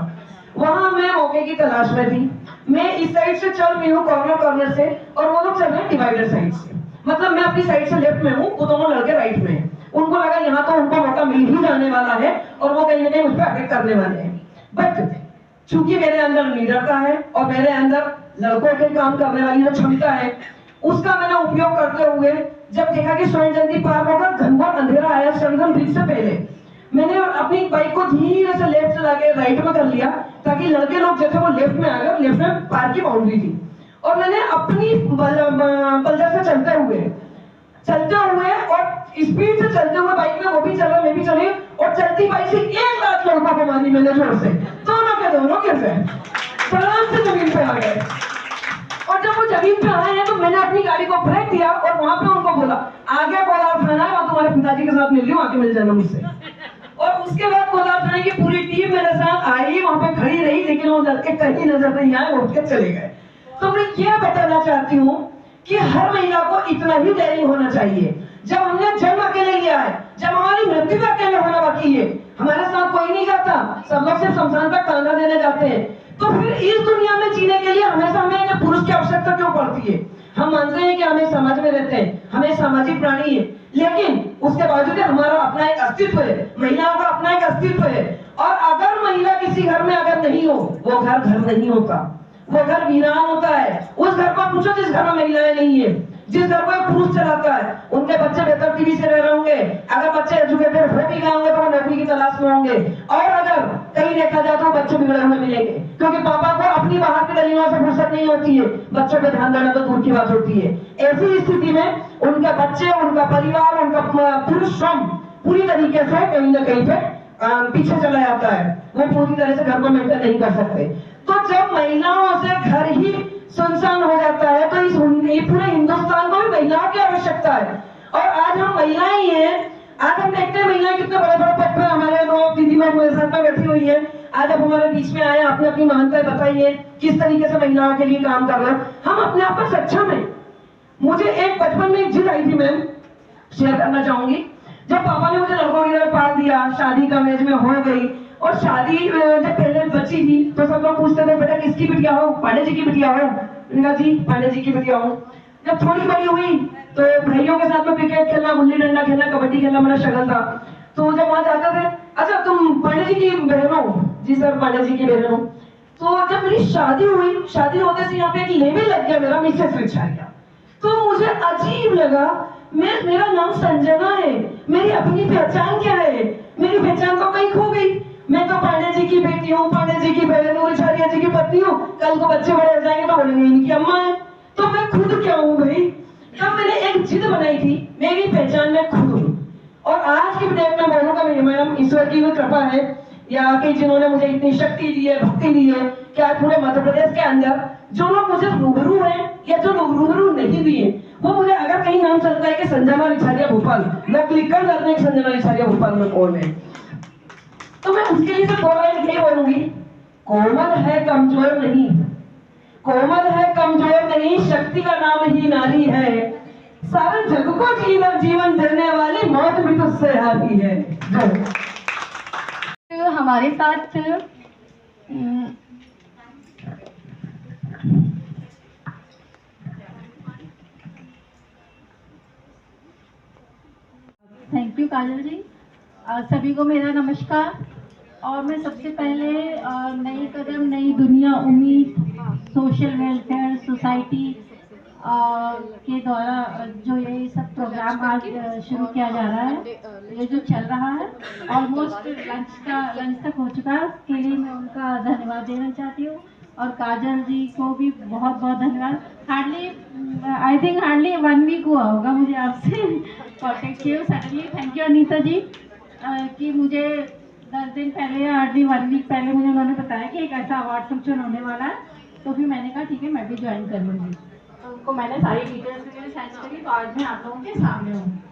वहां मैं मौके की तलाश में थी, मैं इस साइड से चल रही हूँ कॉर्नर से और वो लोग चल रहे हैं डिवाइडर साइड से, मतलब मैं अपनी साइड से लेफ्ट में हूँ, वो दोनों लड़के राइट में हैं। उनको लगा यहाँ तो उनको मौका मिल ही जाने वाला है और वो कहीं ना कहीं मुझ पर अटैक करने वाले हैं। बट चूंकि मेरे अंदर निडरता है और मेरे अंदर लड़कों के काम करने वाली जो क्षमता है, उसका मैंने उपयोग करते हुए जब देखा कि स्वर्ण जयंती पार होगा, घनघोर अंधेरा आया संगम ब्रिज से पहले, मैंने अपनी बाइक को धीरे से लेफ्ट से लाके राइट में कर लिया ताकि लड़के लोग जो थे वो लेफ्ट में आ गए, लेफ्ट में पार्क की बाउंड्री थी। और मैंने अपनी पल्सर से चलते हुए और स्पीड से चलते हुए बाइक में वो भी चला, मैं भी चली और चलती बाइक से एक लात लड़कों को मारी मैंने जोर से, दोनों के दोनों कैसे आराम से जमीन पे आ गए। और जब वो जमीन पे आए हैं तो मैंने अपनी गाड़ी को ब्रेक दिया और वहां पे उनको बोला आगे कोलार थाना है, वहां तुम्हारे पिताजी के साथ मिल रही हूँ, आके मिल जाना मुझसे। और उसके बाद कोलार थाने की पूरी टीम मेरे साथ आई, वहां पे खड़ी रही, लेकिन वो लड़के कहीं नजर नहीं आए, उठ के चले गए। तो मैं ये बताना चाहती हूँ कि हर महिला को इतना ही डेयरिंग होना चाहिए। जब हमने जन्म अकेले लिया है, जब हमारी मृत्यु भी अकेले होना बाकी है, हमारे साथ कोई नहीं जाता, सब लोग सिर्फ शमशान तक कांधा देने जाते हैं, तो फिर इस दुनिया में जीने के लिए हमेशा हमें एक पुरुष की आवश्यकता क्यों पड़ती है? हम मानते हैं कि हमें समाज में रहते हैं, हमें सामाजिक प्राणी है, लेकिन उसके बावजूद हमारा अपना एक अस्तित्व है, महिलाओं का अपना एक अस्तित्व है। और अगर महिला किसी घर में अगर नहीं हो, वो घर घर नहीं होता, वो घर वीरान होता है। उस घर को पूछो जिस घर में महिलाएं नहीं है, जिस घर को एक पुरुष चलाता है, उनके बच्चे बेहतर टीवी से रह रहे होंगे, अगर बच्चे एजुकेटेड हो भी गए होंगे तो वो नौकरी की तलाश में होंगे, और अगर कहीं देखा जाए तो बच्चे बिगड़े हुए मिलेंगे, क्योंकि पापा को अपनी बाहर की दलीलों से फुर्सत नहीं होती है, बच्चों पे ध्यान देना तो दूर की बात होती है। ऐसी स्थिति में उनके बच्चे, उनका परिवार, उनका पुरुष श्रम पूरी तरीके से कहीं न कहीं पे पीछे चला जाता है, वो पूरी तरह से घर को मेंटेन नहीं कर सकते। तो जब महिलाओं से घर ही सुनसान हो जाता है तो इस पूरे हिंदुस्तान को भी महिलाओं की आवश्यकता है। और आज हम महिलाएं ही हैं, आज हम देखते हैं महिलाएं कितने बड़े बड़े पद पे, हमारे दो दीदी लोग मेरे साथ में बैठी हुई है, आज आप हमारे बीच में आए, आपने अपनी महानता बताइए किस तरीके से महिलाओं के लिए काम कर रहे हैं। हम अपने आप पर सक्षम है। मुझे एक बचपन में एक जिद आई थी, मैम शेयर करना चाहूंगी। जब पापा ने मुझे लड़कों की तरह पाल दिया, शादी का एज में हो गई, और शादी जब पहले बची थी तो सब लोग पूछते थे बेटा किसकी बिटिया हो? पांडे जी की बिटिया हो? मैंने जी पांडे जी की बिटिया हो। जब थोड़ी बड़ी हुई तो भाइयों के साथ में क्रिकेट खेलना, गुल्ली डंडा खेलना, कबड्डी खेलना मेरा शगल था। तो जब वहां जाते थे, अच्छा तुम पांडे जी की बहन हो? जी सर पांडे जी की बहन हो। तो जब मेरी शादी हुई, शादी होते से यहाँ पे एक लेवल लग गया मेरा, मिसेस स्विच आ गया। तो मुझे अजीब लगा, मेरा नाम संजना है, मेरी अपनी पहचान क्या है? मेरी पहचान तो कहीं खो गई। मैं तो पांडे जी की बेटी हूँ, पांडे जी की बहन हूँ, रिछारिया जी की पत्नी हूँ, कल को बच्चे बड़े हो जाएंगे तो बोलेंगे इनकी अम्मा है। तो मैं खुद क्या हूँ भाई? जब मैंने एक जिद बनाई थी, मेरी पहचान में खुद हूँ। और आज की डेट में बोलूंगा मैडम, ईश्वर की भी कृपा है, या कि जिन्होंने मुझे इतनी शक्ति दी है, भक्ति दी है, क्या पूरे मध्य प्रदेश के अंदर जो लोग मुझे रूबरू है या जो लोग रूबरू नहीं भी है, वो मुझे अगर कहीं नाम चलता है कि संजना रिछारिया भोपाल, मैं क्लिक कर जाता हूँ संजना रिछारिया भोपाल में कौन है। तो मैं उसके लिए तो यही बोलूंगी, कोमल है कमजोर नहीं, कोमल है कमजोर नहीं, शक्ति का नाम ही नारी है, सारे जग को जीवन देने वाली मौत भी तुझसे हारी है। तो हमारे साथ थैंक यू काजल जी। सभी को मेरा नमस्कार। और मैं सबसे पहले नई कदम नई दुनिया उम्मीद सोशल वेलफेयर सोसाइटी के द्वारा जो ये सब प्रोग्राम आज शुरू किया जा रहा है, ये जो चल रहा है ऑलमोस्ट लंच तक हो चुका है, उसके लिए मैं उनका धन्यवाद देना चाहती हूँ। और काजल जी को भी बहुत बहुत धन्यवाद। हार्डली 1 वीक हुआ होगा मुझे आपसे कॉन्टेक्ट किए सडनली। थैंक यू अनीता जी कि मुझे 10 दिन पहले या हार्डली 1 वीक पहले मुझे उन्होंने बताया कि एक ऐसा अवार्ड फंक्शन होने वाला है, तो फिर मैंने कहा ठीक है मैं भी ज्वाइन कर लूँगी। तो उनको मैंने सारी डिटेल्स वगैरह सेंड करी, तो आज मैं आप लोगों के सामने हूँ।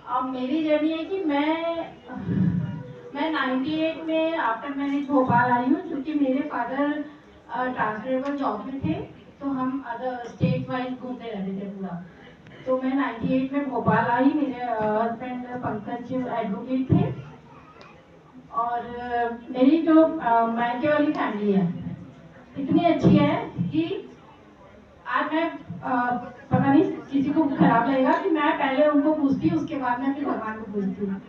अब मेरी जर्नी है कि मैं 98 में आफ्टर मैरिज भोपाल आई हूँ, क्योंकि मेरे फादर ट्रांसफरेबल जॉब में थे, तो हम अदर स्टेट वाइज घूमते रहते थे पूरा। तो मैं 98 में भोपाल आई, मेरे हस्बैंड पंकज एडवोकेट थे, और मेरी जो मायके वाली फैमिली है इतनी अच्छी है कि आज मैं पता नहीं किसी को खराब लगेगा कि मैं पहले उनको पूछती हूँ, उसके बाद मैं अपने भगवान को पूछती हूँ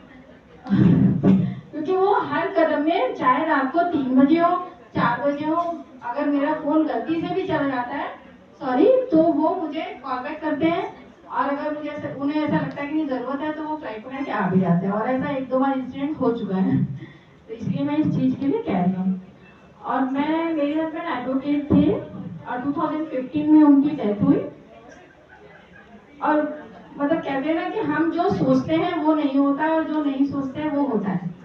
क्योंकि वो हर कदम में, चाहे रात को 3 बजे हो 4 बजे हो, अगर मेरा फोन गलती से भी चला जाता है सॉरी, तो वो मुझे कॉल बैक करते हैं, और अगर मुझे उन्हें ऐसा लगता है कि जरूरत है तो वो फ्लाइट पकड़ के आ भी जाते हैं। और ऐसा 1-2 बार इंसिडेंट हो चुका है, तो इसलिए मैं इस चीज के लिए कह रही हूँ। और मेरे हस्बैंड एडवोकेट थे और 2015 में उनकी डेथ हुई। और मतलब कहते हैं ना कि हम जो सोचते हैं वो नहीं होता है, और जो नहीं सोचते हैं वो होता है।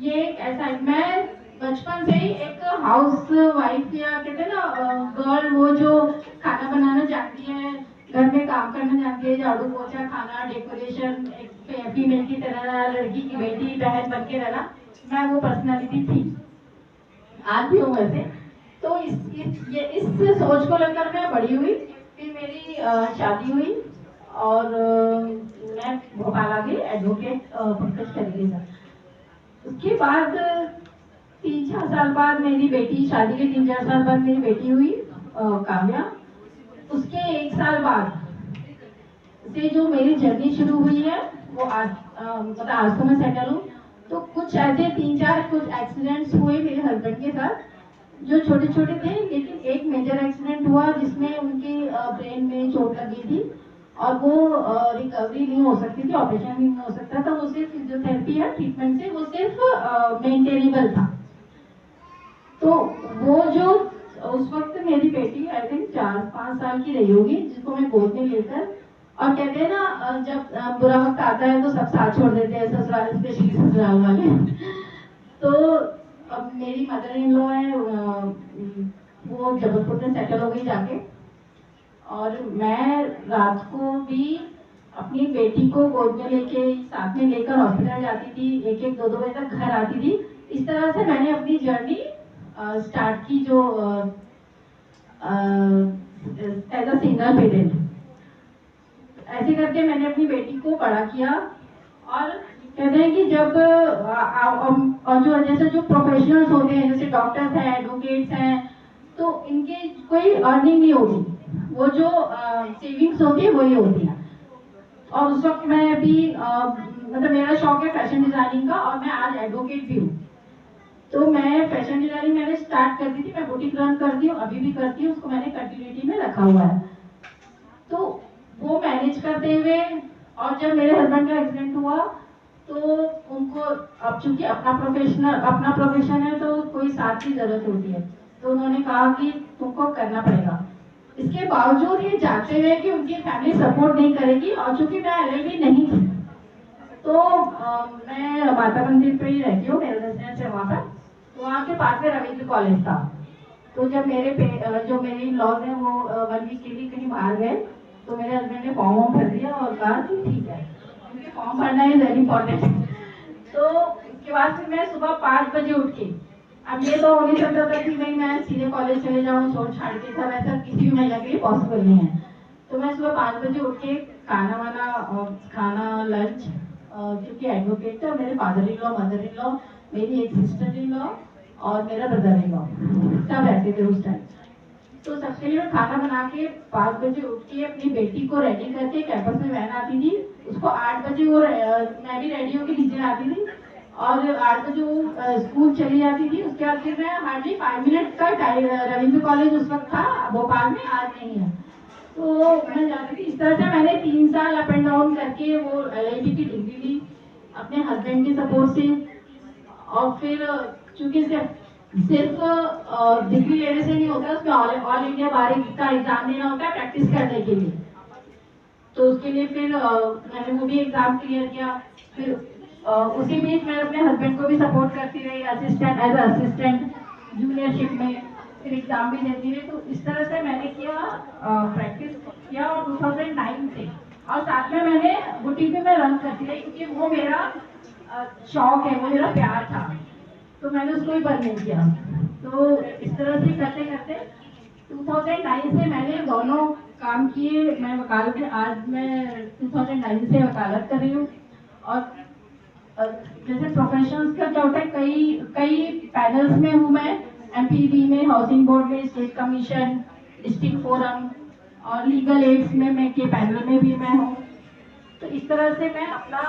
ये एक ऐसा है, मैं बचपन से ही एक हाउस वाइफ या कहते हैं ना गर्ल, वो जो खाना बनाना जानती है, घर में काम करना जानती है, झाड़ू पोछा, खाना, डेकोरेशन, एक फीमेल की तरह, लड़की की बेटी बहन बन के रहना, मैं वो पर्सनालिटी थी, आज भी हूँ वैसे। तो इस सोच को लेकर मैं बड़ी हुई। फिर मेरी शादी हुई और मैं भोपाल आ गई एडवोकेट पंकज खरीदे था। उसके बाद 3-4 साल बाद मेरी बेटी, शादी के 3-4 साल बाद मेरी बेटी हुई काव्या। उसके 1 साल बाद से जो मेरी जर्नी शुरू हुई है वो आज मतलब आज तो मैं सेटल हूँ। तो कुछ ऐसे 3-4 कुछ एक्सीडेंट्स हुए मेरे हस्बैंड के साथ जो छोटे छोटे थे, लेकिन एक मेजर एक्सीडेंट हुआ जिसमें उनके ब्रेन में चोट लगी थी और वो रिकवरी नहीं हो सकती थी, ऑपरेशन भी नहीं हो सकता था। वो सिर्फ फिजियोथेरेपी या ट्रीटमेंट से वो सिर्फ मेंटेनेबल था। तो वो जो उस वक्त मेरी बेटी आई थिंक 4-5 साल की रही होगी, जिसको मैं गोद में लेकर, और कहते हैं ना जब बुरा वक्त आता है तो सब साथ छोड़ देते हैं, ससुराल स्पेशली ससुराल वाले। तो अब मेरी मदर इन लॉ है, वो जबलपुर में सेटल हो गई जाके, और मैं रात को भी अपनी बेटी को गोद में लेके साथ में लेकर हॉस्पिटल जाती थी, 1-2 बजे तक घर आती थी। इस तरह से मैंने अपनी जर्नी स्टार्ट की, जो एज अ सिंगल पेरेंट। ऐसे करके मैंने अपनी बेटी को बड़ा किया। और कहते हैं कि जब और जो जैसे जो प्रोफेशनल्स होते हैं, जैसे डॉक्टर्स हैं, एडवोकेट्स हैं, तो इनके कोई अर्निंग नहीं होती, वो जो सेविंग्स होती है वही होती है। और उस वक्त मैं भी मतलब मेरा शौक है फैशन डिजाइनिंग का, और मैं आज एडवोकेट भी हूँ। तो मैं फैशन डिजाइनिंग मैंने स्टार्ट कर दी थी, मैं बुटीक रन करती हूँ, अभी भी करती हूँ, उसको मैंने कंटिन्यूटी में रखा हुआ है। तो वो मैनेज करते हुए, और जब मेरे हस्बैंड का एक्सीडेंट हुआ तो उनको, अब चूंकि अपना प्रोफेशन है तो कोई साथ की जरूरत होती है, तो उन्होंने कहा कि तुमको करना पड़ेगा। इसके बावजूद ये जानते हुए कि उनकी फैमिली सपोर्ट नहीं करेगी, और चूंकि मैं LLB नहीं थी, तो मैं माता मंदिर पे ही रहती हूँ, मेरा रेजिडेंस है वहाँ पर। तो वहाँ के पास में रविंद्र कॉलेज था। तो जब जो मेरे लॉज हैं वो 1 वीक के लिए कहीं बाहर गए, तो मेरे हस्बैंड ने फॉर्म भर दिया और कहा कि ठीक है, क्योंकि फॉर्म भरना इज वेरी इंपॉर्टेंट। तो उसके बाद फिर मैं सुबह 5 बजे उठ के, अब ये तो हो नहीं सकता था कि भाई मैं सीधे कॉलेज चले जाऊँ छोड़ छाड़ के, सब ऐसा किसी भी महिला के लिए पॉसिबल नहीं है। तो मैं सुबह 5 बजे उठ के खाना लंच, क्योंकि एडवोकेट था, मेरे father in law, mother in law, मेरी एक सिस्टर इन लॉ और मेरा ब्रदर इन लॉ, सब रहते थे उस टाइम। तो सबके लिए मैं खाना बना के 5 बजे उठ के अपनी बेटी को रेडी करके, कैंपस में वैन आती थी, उसको 8 बजे वो मैं भी रेडी होकर नीचे आती थी, और 8 बजे वो स्कूल चली जाती थी। उसके बाद फिर मैं हार्डली 5 मिनट का रविंद्र कॉलेज उस वक्त था भोपाल में, आज नहीं है, तो मैं जाती थी। इस तरह से मैंने 3 साल अप एंड डाउन करके वो LLB की डिग्री ली अपने हस्बैंड की सपोर्ट से। और फिर चूंकि सिर्फ डिग्री लेने से नहीं होता, उसमें ऑल इंडिया बार का एग्जाम देना होता है प्रैक्टिस करने के लिए। तो उसके लिए फिर मैंने वो भी एग्जाम क्लियर किया। फिर उसी बीच मैं अपने हस्बैंड को भी सपोर्ट करती रही, एज असिस्टेंट जूनियरशिप में, फिर एग्जाम भी देती रही। तो इस तरह से मैंने किया, प्रैक्टिस किया, और 2009 से, और साथ में मैंने बुटीक में रन करती रही, क्योंकि वो मेरा शौक है, वो मेरा प्यार था, तो मैंने उसको भी बंद नहीं किया। तो इस तरह से करते करते 2009 से मैंने दोनों काम किए। मैं वकालत में, आज मैं 2009 से वकालत कर रही हूँ। और जैसे प्रोफेशंस का क्या होता है, कई पैनल्स में हूँ मैं, MPB में, हाउसिंग बोर्ड में, स्टेट कमीशन, डिस्ट्रिक्ट फोरम, और लीगल एड्स में मैं के पैनल में भी मैं हूँ। तो इस तरह से मैं अपना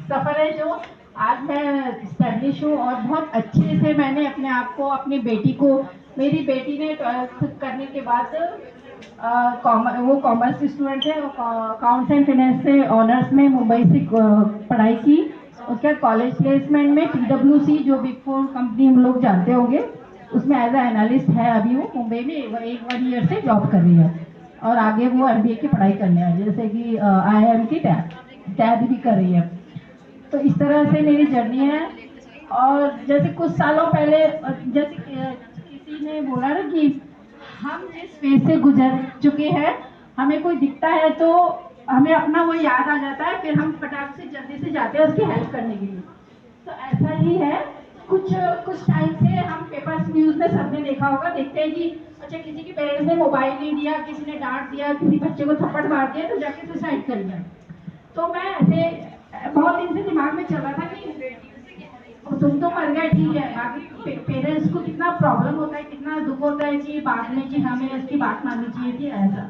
सफर है जो आज मैं स्टैब्लिश हूँ, और बहुत अच्छे से मैंने अपने आप को, अपनी बेटी को, मेरी बेटी ने 12th करने के बाद वो कॉमर्स की स्टूडेंट है, अकाउंट्स एंड फाइनेंस से ऑनर्स में मुंबई से पढ़ाई की। उसके कॉलेज प्लेसमेंट में PwC, जो बिग 4 कंपनी हम लोग जानते होंगे, उसमें एज ए एनालिस्ट है। अभी वो मुंबई में 1 ईयर से जॉब कर रही है, और आगे वो MBA की पढ़ाई करने है, जैसे कि IIM की टैब भी कर रही है। तो इस तरह से मेरी जर्नी है। और जैसे कुछ सालों पहले, जैसे किसी ने बोला ना कि हम जिस फेज से गुजर चुके हैं, हमें कोई दिखता है तो हमें अपना वो याद आ जाता है, फिर हम फटाक से जल्दी से जाते हैं उसकी हेल्प करने के लिए। तो ऐसा ही है, कुछ टाइम से हम पेपर्स न्यूज़ में सबने देखा होगा, देखते हैं कि बच्चे, किसी के पेरेंट्स ने मोबाइल नहीं दिया, किसी ने डांट दिया, किसी बच्चे को थप्पड़ मार दिया तो जाके सुसाइड कर लिया। तो मैं ऐसे बहुत दिन से दिमाग में चल रहा था कि तुम तो मर गए, ठीक है, बाकी पेरेंट्स को कितना प्रॉब्लम होता है, कितना दुख होता है कि बाद में कि हमें उसकी बात माननी चाहिए थी, ऐसा।